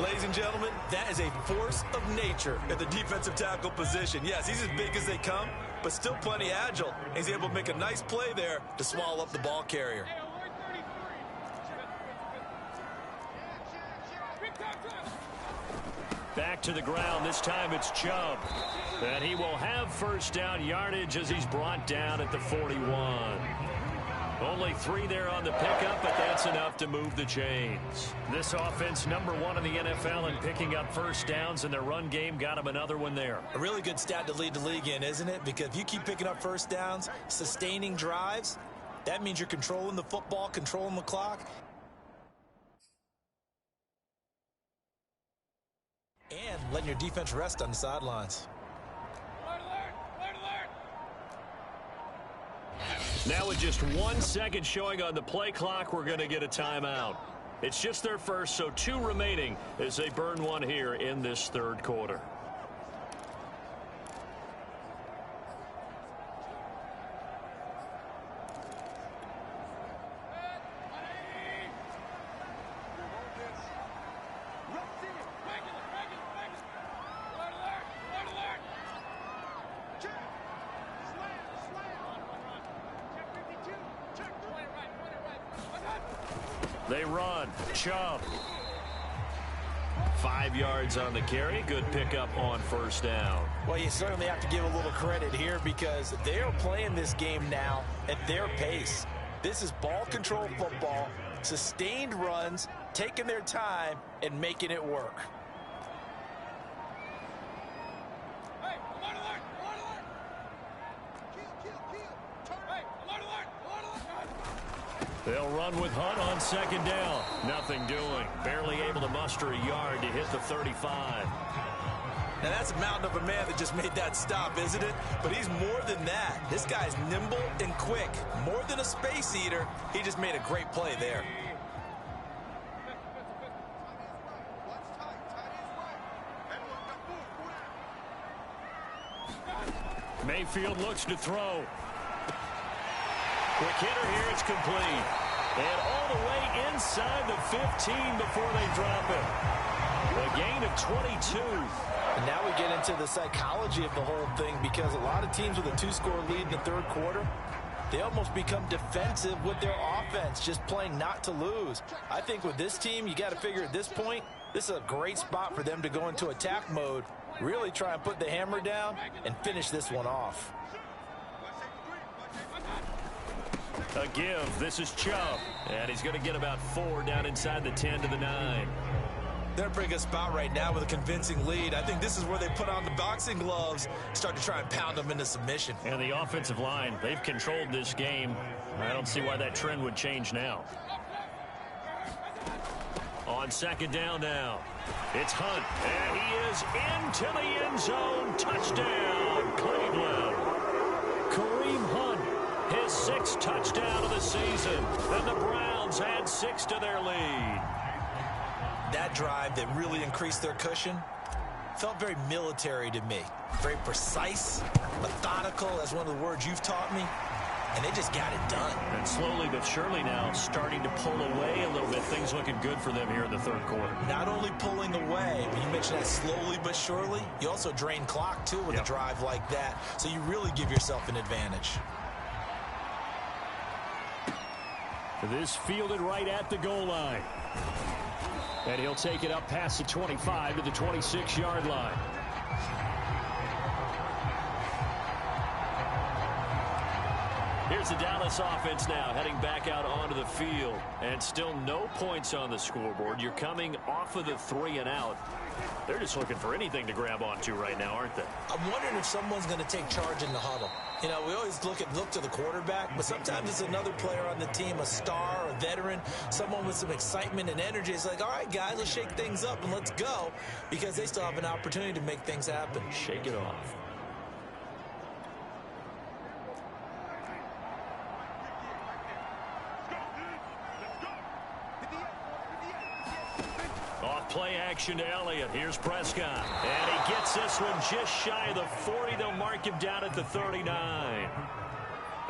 Ladies and gentlemen, that is a force of nature at the defensive tackle position. Yes, he's as big as they come, but still plenty agile. He's able to make a nice play there to swallow up the ball carrier.
Back to the ground. This time it's Chubb. And he will have 1st down yardage as he's brought down at the 41. Only 3 there on the pickup, but that's enough to move the chains. This offense, #1 in the NFL in picking up 1st downs, and their run game got him another one there.
A really good stat to lead the league in, isn't it? Because if you keep picking up 1st downs, sustaining drives, that means you're controlling the football, controlling the clock, and letting your defense rest on the sidelines.
Now with just 1 second showing on the play clock, we're going to get a timeout. It's just their first, so 2 remaining as they burn one here in this 3rd quarter. They run. Chubb. 5 yards on the carry. Good pickup on 1st down.
Well, you certainly have to give a little credit here because they are playing this game now at their pace. This is ball control football, sustained runs, taking their time, and making it work.
They'll run with Hunt on 2nd down. Nothing doing. Barely able to muster a yard to hit the 35.
Now that's a mountain of a man that just made that stop, isn't it? But he's more than that. This guy's nimble and quick. More than a space eater, he just made a great play there.
Mayfield looks to throw. Quick hitter here, it's complete. And all the way inside the 15 before they drop it. A gain of 22.
And now we get into the psychology of the whole thing because a lot of teams with a 2-score lead in the 3rd quarter, they almost become defensive with their offense, just playing not to lose. I think with this team, you got to figure at this point, this is a great spot for them to go into attack mode, really try and put the hammer down and finish this one off.
A give. This is Chubb. And he's going to get about 4 down inside the 10 to the 9.
They're in a pretty good spot right now with a convincing lead. I think this is where they put on the boxing gloves, start to try and pound them into submission.
And the offensive line, they've controlled this game. I don't see why that trend would change now. On 2nd down now, it's Hunt. And he is into the end zone. Touchdown, Cleveland. Kareem Hunt, his 6th touchdown of the season. And the Browns add 6 to their lead.
That drive that really increased their cushion, Felt very military to me. Very precise, methodical. That's one of the words you've taught me. And they just got it done.
And slowly but surely now starting to pull away a little bit. Things looking good for them here in the third quarter.
Not only pulling away, but you mentioned that slowly but surely. You also drain clock, too, with a drive like that. So you really give yourself an advantage.
This fielded right at the goal line. And he'll take it up past the 25 to the 26-yard line. Here's the Dallas offense now heading back out onto the field. And still no points on the scoreboard. You're coming off of the 3 and out. They're just looking for anything to grab onto right now, aren't they?
I'm wondering if someone's going to take charge in the huddle. You know, we always look to the quarterback, but sometimes it's another player on the team, a star, a veteran, someone with some excitement and energy. It's like, all right, guys, let's shake things up and let's go, because they still have an opportunity to make things happen.
Shake it off. Play action to Elliott. Here's Prescott. And he gets this one just shy of the 40. They'll mark him down at the 39.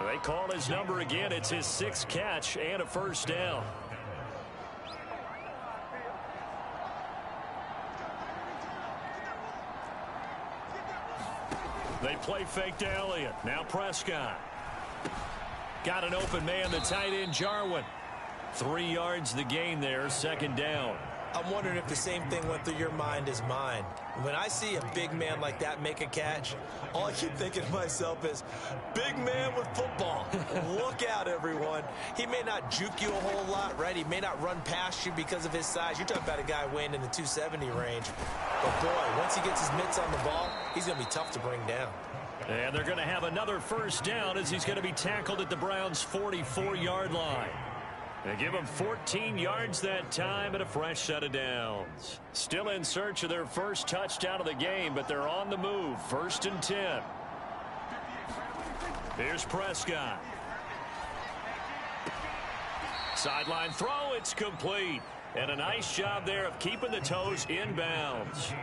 They call his number again. It's his 6th catch and a first down. They play fake to Elliott. Now Prescott. Got an open man, the tight end Jarwin. 3 yards the gain there, second down.
I'm wondering if the same thing went through your mind as mine. When I see a big man like that make a catch, all I keep thinking to myself is, big man with football. Look out, everyone. He may not juke you a whole lot, right? He may not run past you because of his size. You're talking about a guy weighing in the 270 range. But, boy, once he gets his mitts on the ball, he's going to be tough to bring down.
And they're going to have another first down as he's going to be tackled at the Browns' 44-yard line. They give him 14 yards that time and a fresh set of downs. Still in search of their first touchdown of the game, but they're on the move. 1st and 10. Here's Prescott. Sideline throw, it's complete. And a nice job there of keeping the toes inbounds.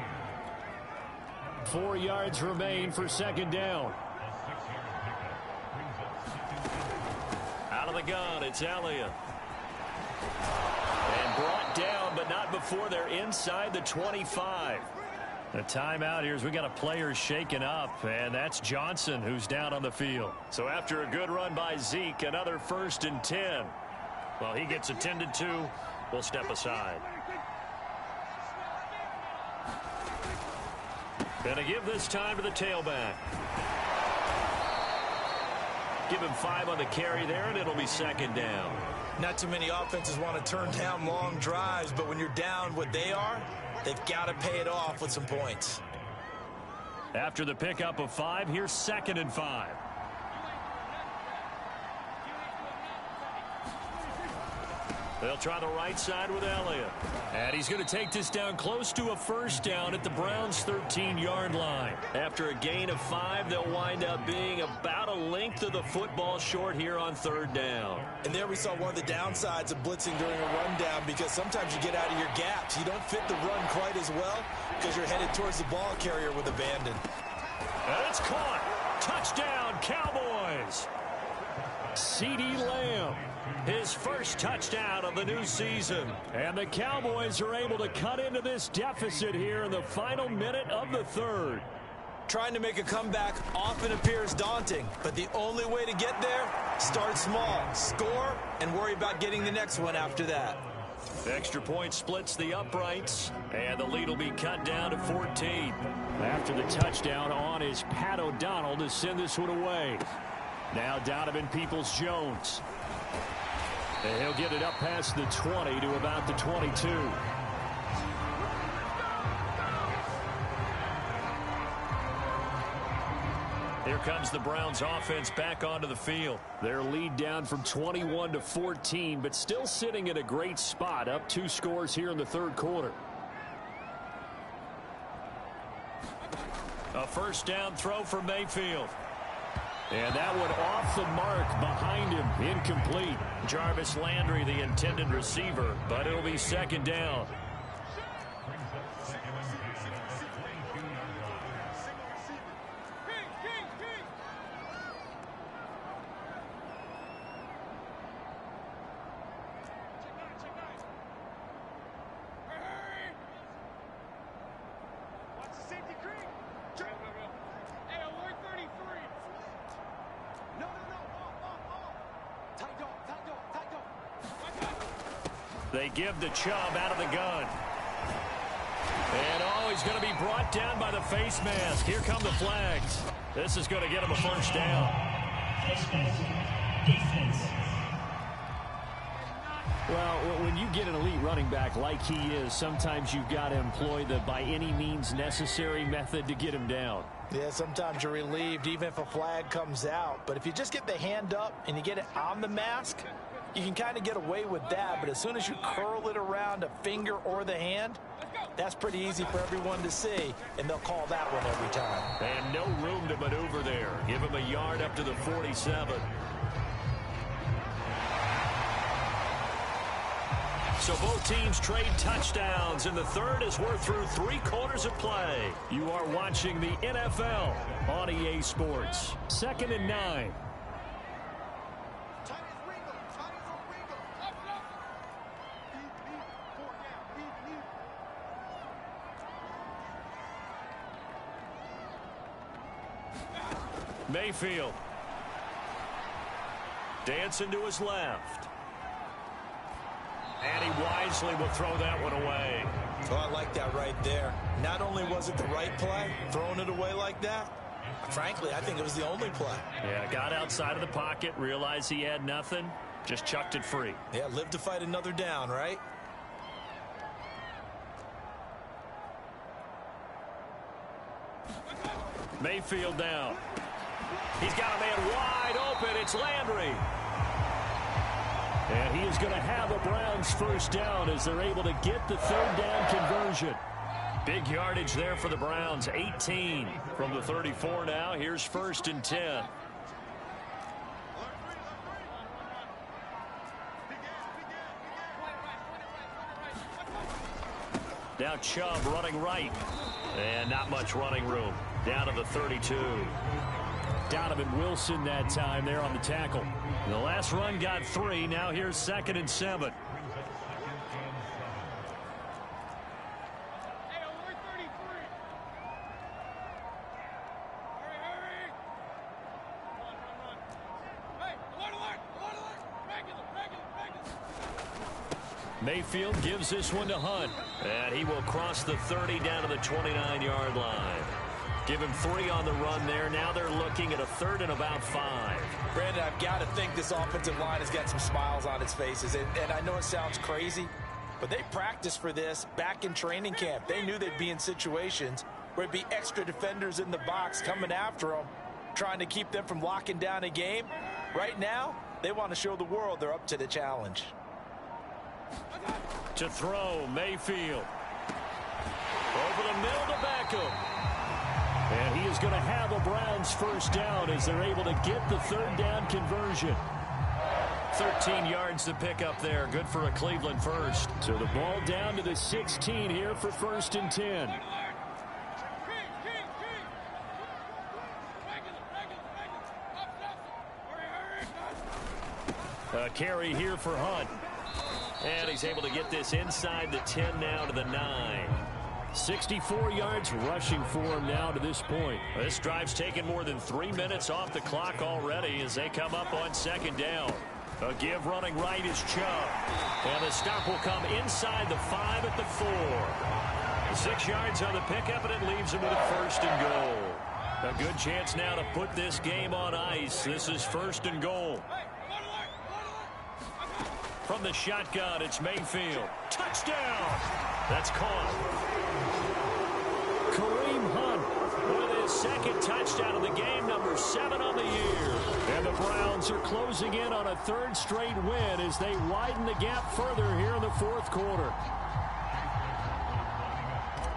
4 yards remain for second down.
Out of the gun, it's Elliott. And brought down, but not before they're inside the 25. A timeout here as we got a player shaken up, and that's Johnson who's down on the field. So after a good run by Zeke, another 1st and 10. Well, he gets attended to. We'll step aside. Gonna give this time to the tailback. Give him 5 on the carry there, and it'll be second down.
Not too many offenses want to turn down long drives, but when you're down what they are, they've got to pay it off with some points.
After the pickup of 5, here's 2nd and 5. They'll try the right side with Elliott. And he's going to take this down close to a first down at the Browns' 13-yard line. After a gain of 5, they'll wind up being about a length of the football short here on 3rd down.
And there we saw one of the downsides of blitzing during a rundown, because sometimes you get out of your gaps. You don't fit the run quite as well because you're headed towards the ball carrier with abandon.
And it's caught. Touchdown, Cowboys. CeeDee Lamb. His first touchdown of the new season.
And the Cowboys are able to cut into this deficit here in the final minute of the 3rd.
Trying to make a comeback often appears daunting, but the only way to get there, start small, score, and worry about getting the next one after that.
The extra point splits the uprights, and the lead will be cut down to 14.
After the touchdown on is Pat O'Donnell to send this one away. Now Donovan Peoples-Jones. And he'll get it up past the 20 to about the 22.
Here comes the Browns offense back onto the field.
Their lead down from 21 to 14, but still sitting at a great spot, up 2 scores here in the 3rd quarter.
A first down throw for Mayfield.
And that one off the mark behind him, incomplete.
Jarvis Landry, the intended receiver, but it'll be second down. They give to Chubb out of the gun. And, he's going to be brought down by the face mask. Here come the flags. This is going to get him a first down. Well, when you get an elite running back like he is, sometimes you've got to employ the by any means necessary method to get him down.
Yeah, sometimes you're relieved even if a flag comes out. But if you just get the hand up and you get it on the mask, you can kind of get away with that. But as soon as you curl it around a finger or the hand, that's pretty easy for everyone to see, and they'll call that one every time.
And no room to maneuver there. Give him a yard up to the 47. So both teams trade touchdowns, and the third as we're through 3 quarters of play. You are watching the NFL on EA Sports. 2nd and 9. Mayfield. Dancing to his left. And he wisely will throw that one away.
Oh, I like that right there. Not only was it the right play, throwing it away like that, frankly, I think it was the only play.
Yeah, got outside of the pocket, realized he had nothing, just chucked it free.
Yeah, live to fight another down, right?
Mayfield down. He's got a man wide open. It's Landry. And he is going to have a Browns first down as they're able to get the 3rd down conversion. Big yardage there for the Browns. 18 from the 34 now. Here's 1st and 10. Now Chubb running right. And not much running room. Down to the 32. Donovan Wilson that time there on the tackle. The last run got 3. Now here's 2nd and 7. Mayfield gives this one to Hunt. And he will cross the 30 down to the 29-yard line. Give him 3 on the run there. Now they're looking at a 3rd and about 5.
Brandon, I've got to think this offensive line has got some smiles on its faces. And I know it sounds crazy, but they practiced for this back in training camp. They knew they'd be in situations where it'd be extra defenders in the box coming after them, trying to keep them from locking down a game. Right now, they want to show the world they're up to the challenge.
To throw, Mayfield. Over the middle to Beckham. And he is going to have a Browns first down as they're able to get the 3rd down conversion. 13 yards to pick up there. Good for a Cleveland first. So the ball down to the 16 here for 1st and 10. A carry here for Hunt. And he's able to get this inside the 10 now to the 9. 64 yards rushing for him now to this point. This drive's taken more than 3 minutes off the clock already as they come up on 2nd down. A give running right is Chubb. And the stop will come inside the 5 at the 4. 6 yards on the pickup, and it leaves him with a 1st and goal. A good chance now to put this game on ice. This is 1st and goal. From the shotgun, it's Mayfield. Touchdown! That's caught. Kareem Hunt with his 2nd touchdown of the game, number 7 on the year. And the Browns are closing in on a 3rd straight win as they widen the gap further here in the 4th quarter.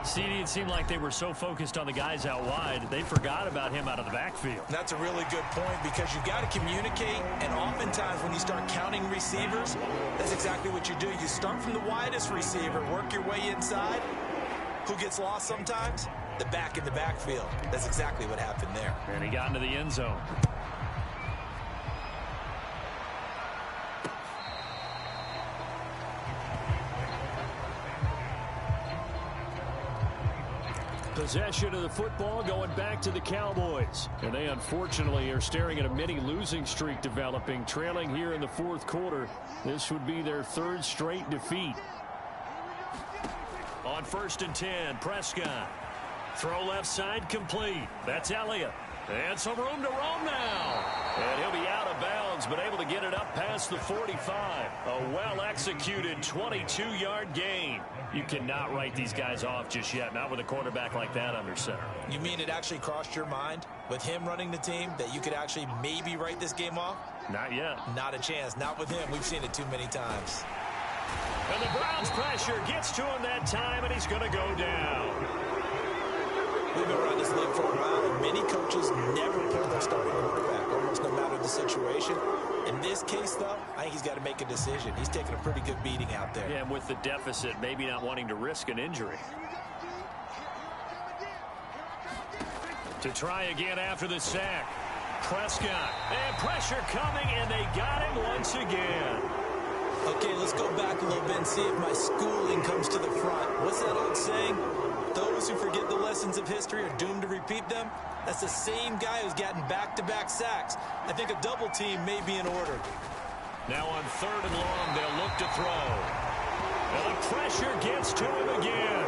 CD, it seemed like they were so focused on the guys out wide, they forgot about him out of the backfield.
That's a really good point because you've got to communicate, and oftentimes when you start counting receivers, that's exactly what you do. You start from the widest receiver, work your way inside. Who gets lost sometimes? The back in the backfield. That's exactly what happened there.
And he got into the end zone. Possession of the football going back to the Cowboys. And they unfortunately are staring at a mini losing streak developing, trailing here in the fourth quarter. This would be their third straight defeat. On 1st and 10, Prescott. Throw left side complete. That's Elliott. And some room to roam now. And he'll be out of bounds, but able to get it up past the 45. A well-executed 22-yard gain. You cannot write these guys off just yet, not with a quarterback like that under center.
You mean it actually crossed your mind with him running the team that you could actually maybe write this game off?
Not yet.
Not a chance. Not with him. We've seen it too many times.
And the Browns pressure gets to him that time, and he's going to go down.
We've been around this league for a while, and many coaches never pull their starting quarterback, almost no matter the situation. In this case, though, I think he's got to make a decision. He's taking a pretty good beating out there.
Yeah, and with the deficit, maybe not wanting to risk an injury. To try again after the sack. Prescott. And pressure coming, and they got him once again.
Okay, let's go back a little bit and see if my schooling comes to the front. What's that old saying? Those who forget the lessons of history are doomed to repeat them. That's the same guy who's gotten back-to-back sacks. I think a double team may be in order.
Now on 3rd and long, they'll look to throw. And the pressure gets to him again.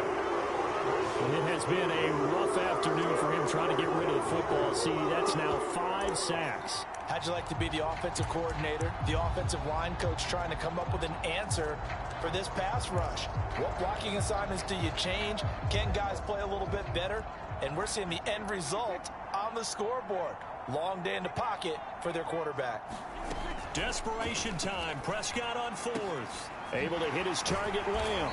And it has been a rough afternoon for him trying to get rid of the football. See, that's now 5 sacks.
How'd you like to be the offensive coordinator, the offensive line coach trying to come up with an answer for this pass rush? What blocking assignments do you change? Can guys play a little bit better? And we're seeing the end result on the scoreboard. Long day in the pocket for their quarterback.
Desperation time. Prescott on 4th. Able to hit his target, Lamb.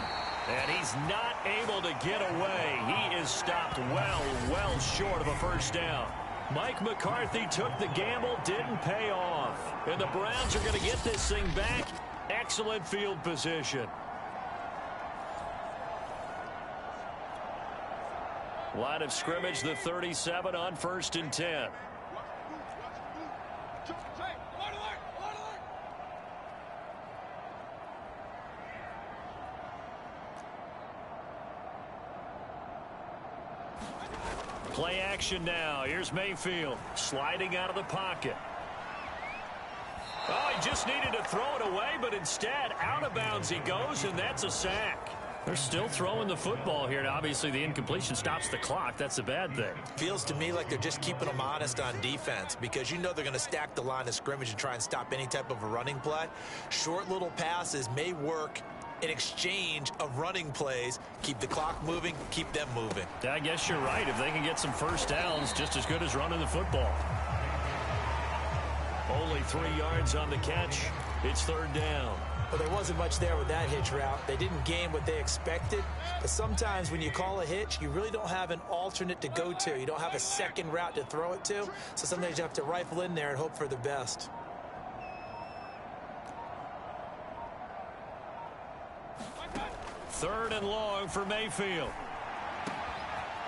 And he's not able to get away. He is stopped well short of a first down. Mike McCarthy took the gamble, didn't pay off. And the Browns are going to get this thing back. Excellent field position. Line of scrimmage, the 37 on 1st and 10. Play action now. Here's Mayfield sliding out of the pocket. Oh, he just needed to throw it away, but instead out of bounds he goes, and that's a sack. They're still throwing the football here. Now, obviously, the incompletion stops the clock. That's a bad thing.
Feels to me like they're just keeping them honest on defense because you know they're going to stack the line of scrimmage and try and stop any type of a running play. Short little passes may work in exchange of running plays. Keep the clock moving, keep them moving.
I guess you're right. If they can get some first downs, just as good as running the football. Only 3 yards on the catch. It's 3rd down.
Well, there wasn't much there with that hitch route. They didn't gain what they expected. But sometimes when you call a hitch, you really don't have an alternate to go to. You don't have a second route to throw it to. So sometimes you have to rifle in there and hope for the best.
Third and long for Mayfield.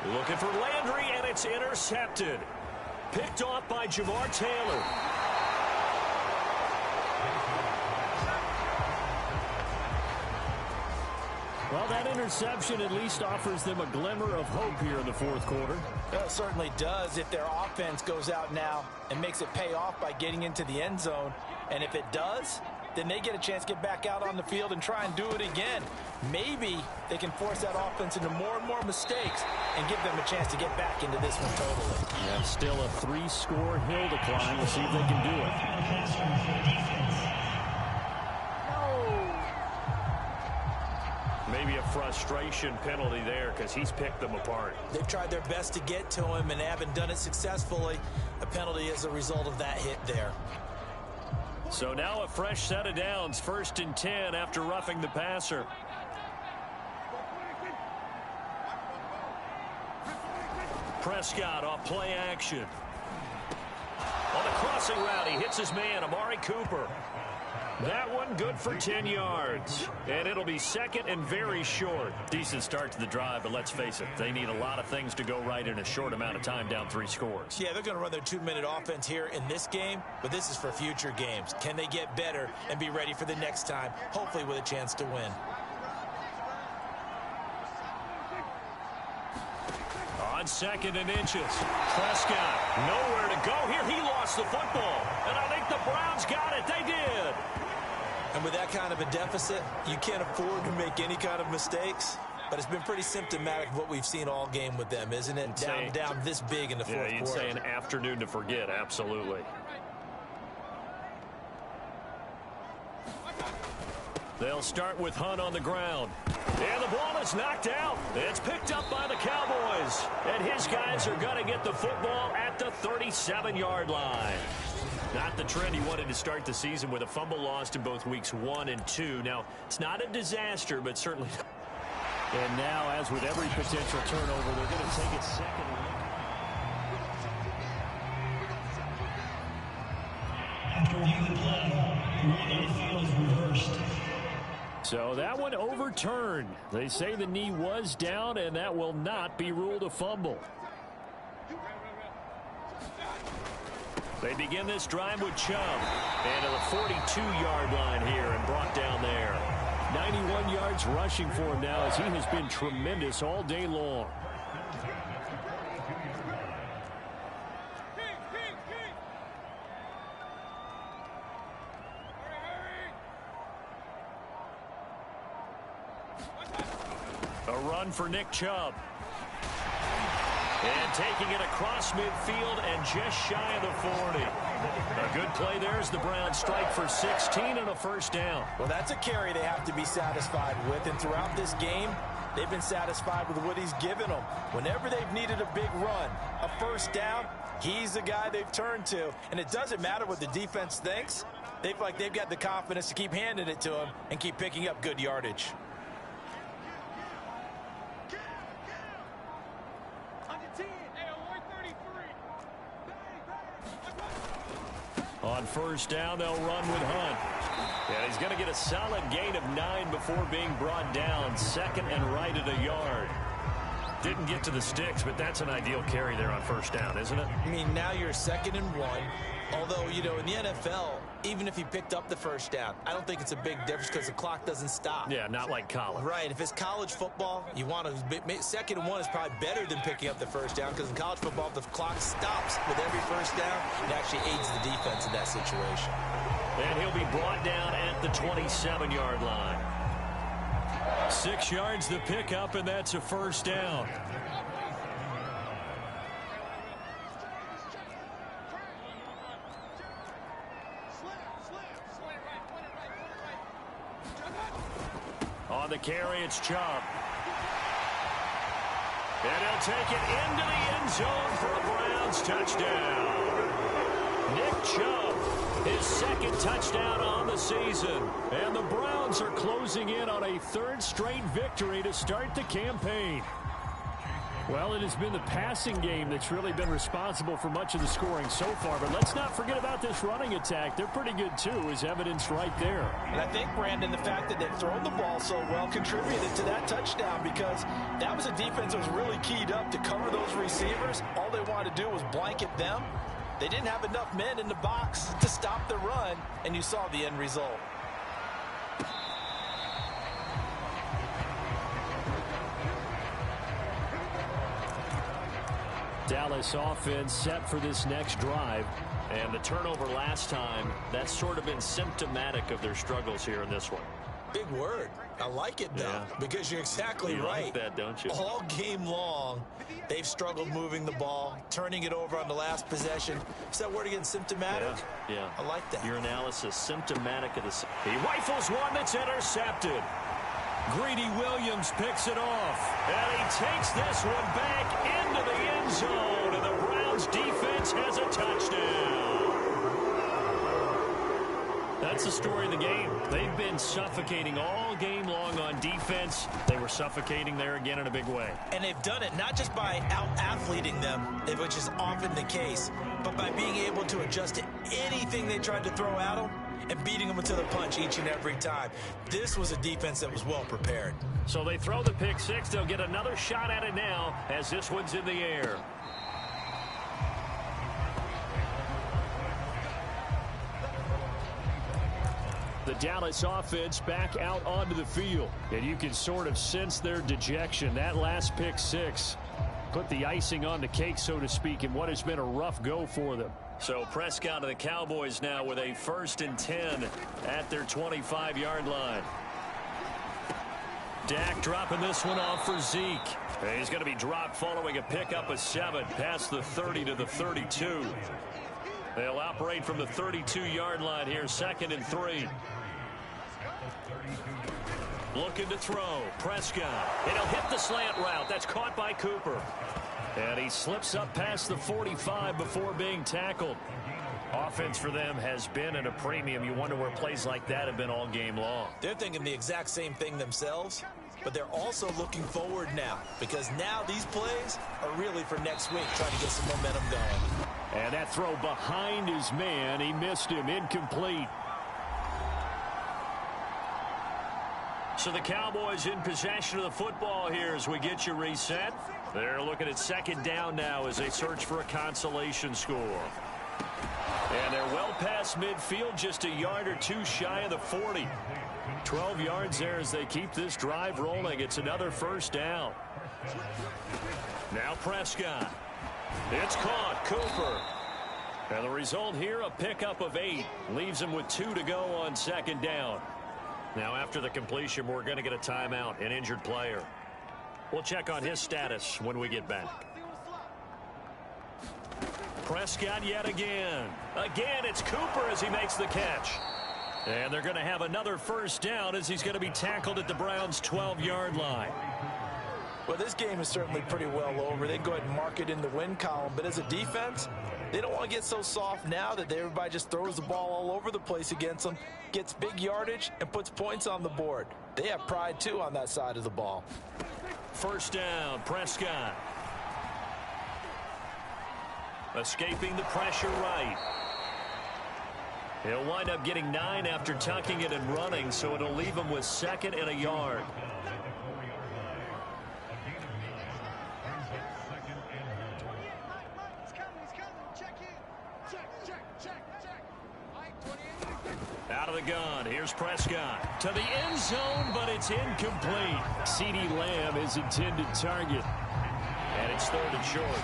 Looking for Landry, and it's intercepted. Picked off by Jamar Taylor. Well, that interception at least offers them a glimmer of hope here in the fourth quarter.
It certainly does if their offense goes out now and makes it pay off by getting into the end zone. And if it does, then they get a chance to get back out on the field and try and do it again. Maybe they can force that offense into more and more mistakes and give them a chance to get back into this one totally.
Yeah, still a 3-score hill to climb. We'll see if they can do it. Maybe a frustration penalty there because he's picked them apart.
They've tried their best to get to him and haven't done it successfully. A penalty as a result of that hit there.
So now a fresh set of downs, 1st and 10 after roughing the passer. Prescott off play action. On the crossing route, he hits his man, Amari Cooper. That one good for 10 yards. And it'll be 2nd and very short. Decent start to the drive, but let's face it, they need a lot of things to go right in a short amount of time, down 3 scores.
Yeah, they're going to run their 2-minute offense here in this game, but this is for future games. Can they get better and be ready for the next time, hopefully with a chance to win?
On 2nd and inches. Prescott, nowhere to go here. He lost the football. And I think the Browns got it. They did.
And with that kind of a deficit, you can't afford to make any kind of mistakes. But it's been pretty symptomatic of what we've seen all game with them, isn't it? Down this big in the fourth quarter.
Yeah, you'd say an afternoon to forget, absolutely.
They'll start with Hunt on the ground. And the ball is knocked out. It's picked up by the Cowboys. And his guys are going to get the football at the 37-yard line. Not the trend he wanted to start the season with a fumble lost in both weeks 1 and 2. Now, it's not a disaster, but certainly...
And now, as with every potential turnover, they're going to take a second look.
After review the play, the rule on the field is reversed.
So that one overturned. They say the knee was down, and that will not be ruled a fumble. They begin this drive with Chubb. And to the 42-yard line here and brought down there. 91 yards rushing for him now as he has been tremendous all day long. A run for Nick Chubb. And taking it across midfield and just shy of the 40. A good play there as the Browns strike for 16 and a first down.
Well, that's a carry they have to be satisfied with. And throughout this game, they've been satisfied with what he's given them. Whenever they've needed a big run, a first down, he's the guy they've turned to. And it doesn't matter what the defense thinks. They feel like they've got the confidence to keep handing it to him and keep picking up good yardage.
On first down, they'll run with Hunt. Yeah, he's going to get a solid gain of 9 before being brought down. Second and right at a yard. Didn't get to the sticks, but that's an ideal carry there on first down, isn't it?
I mean, now you're 2nd and 1. Although, you know, in the NFL, even if he picked up the first down, I don't think it's a big difference because the clock doesn't stop.
Yeah, not like college.
Right. If it's college football, you want to 2nd and 1 is probably better than picking up the first down because in college football, the clock stops with every first down. It actually aids the defense in that situation.
And he'll be brought down at the 27-yard line. 6 yards the pickup, and that's a first down. On the carry, it's Chubb. And he'll take it into the end zone for a Browns touchdown. Nick Chubb, his 2nd touchdown on the season. And the Browns are closing in on a 3rd straight victory to start the campaign.
Well, it has been the passing game that's really been responsible for much of the scoring so far. But let's not forget about this running attack. They're pretty good, too, as evidenced right there.
And I think, Brandon, the fact that they've thrown the ball so well contributed to that touchdown because that was a defense that was really keyed up to cover those receivers. All they wanted to do was blanket them. They didn't have enough men in the box to stop the run, and you saw the end result.
Dallas offense set for this next drive. And the turnover last time, that's sort of been symptomatic of their struggles here in this one.
Big word. I like it, though, because you're exactly right.
Like that, don't you?
All game long, they've struggled moving the ball, turning it over on the last possession. Is that word again, symptomatic?
Yeah.
I like that.
Your analysis, symptomatic of the... He rifles one that's intercepted. Greedy Williams picks it off. And he takes this one back into the end zone. And the Browns defense has a touchdown. That's the story of the game. They've been suffocating all game long on defense. They were suffocating there again in a big way.
And they've done it not just by out-athleting them, which is often the case, but by being able to adjust to anything they tried to throw at them and beating them to the punch each and every time. This was a defense that was well prepared.
So they throw the pick six. They'll get another shot at it now as this one's in the air. The Dallas offense back out onto the field. And you can sort of sense their dejection. That last pick six put the icing on the cake, so to speak, in what has been a rough go for them.
So Prescott of the Cowboys now with a 1st and 10 at their 25-yard line. Dak dropping this one off for Zeke. He's going to be dropped following a pickup of 7 past the 30 to the 32. They'll operate from the 32-yard line here, 2nd and 3. Looking to throw. Prescott. And he'll hit the slant route. That's caught by Cooper. And he slips up past the 45 before being tackled. Offense for them has been at a premium. You wonder where plays like that have been all game long.
They're thinking the exact same thing themselves, but they're also looking forward now, because now these plays are really for next week, trying to get some momentum going.
And that throw behind his man, he missed him, incomplete.
So the Cowboys in possession of the football here as we get you reset. They're looking at 2nd down now as they search for a consolation score. And they're well past midfield, just a yard or 2 shy of the 40. 12 yards there as they keep this drive rolling. It's another 1st down. Now Prescott. It's caught. Cooper. And the result here, a pickup of 8. Leaves him with 2 to go on 2nd down. Now after the completion, we're going to get a timeout, an injured player. We'll check on his status when we get back. Prescott yet again. Again, it's Cooper as he makes the catch. And they're going to have another 1st down as he's going to be tackled at the Browns' 12-yard line.
Well, this game is certainly pretty well over. They go ahead and mark it in the win column. But as a defense, they don't want to get so soft now that everybody just throws the ball all over the place against them, gets big yardage, and puts points on the board. They have pride, too, on that side of the ball.
1st down, Prescott. Escaping the pressure right. He'll wind up getting 9 after tucking it and running, so it'll leave him with 2nd and a yard. Out of the gun, here's Prescott. To the end zone, but it's incomplete.
CeeDee Lamb is intended target.
And it's 3rd and short.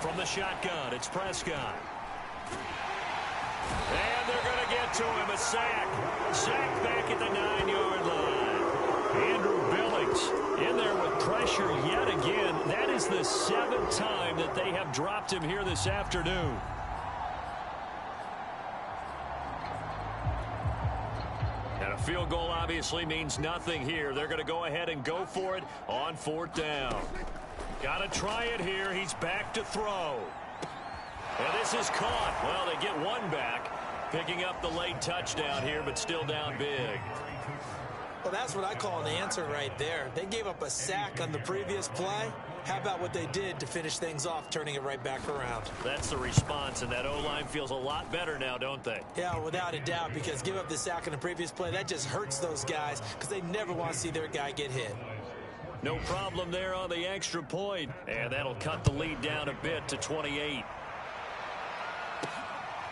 From the shotgun, it's Prescott. And they're going to get to him, a sack. Sack back at the 9-yard line. Andrew Billings in there with pressure yet again. That is the 7th time that they have dropped him here this afternoon. And a field goal obviously means nothing here. They're going to go ahead and go for it on 4th down. Got to try it here. He's back to throw. And this is caught. Well, they get 1 back, picking up the late touchdown here, but still down big.
Well, that's what I call an answer right there. They gave up a sack on the previous play. How about what they did to finish things off, turning it right back around?
That's the response, and that O-line feels a lot better now, don't they?
Yeah, without a doubt, because give up the sack on the previous play, that just hurts those guys because they never want to see their guy get hit.
No problem there on the extra point, and that'll cut the lead down a bit to 28.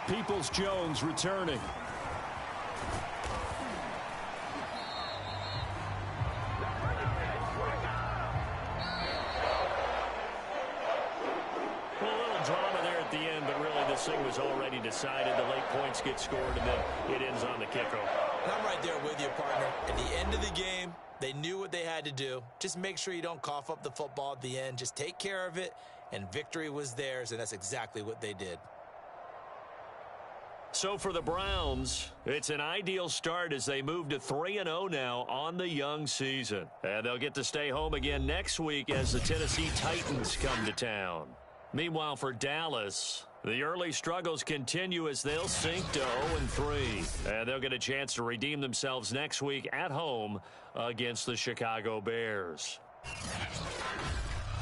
Peoples-Jones returning.
Well, a little drama there at the end, but really this thing was already decided. The late points get scored, and then it ends on the kickoff.
And I'm right there with you, partner. At the end of the game, they knew what they had to do. Just make sure you don't cough up the football at the end. Just take care of it, and victory was theirs, and that's exactly what they did.
So for the Browns, it's an ideal start as they move to 3-0 now on the young season. And they'll get to stay home again next week as the Tennessee Titans come to town. Meanwhile, for Dallas, the early struggles continue as they'll sink to 0-3. And they'll get a chance to redeem themselves next week at home against the Chicago Bears.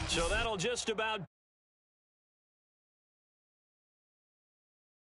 So that'll just about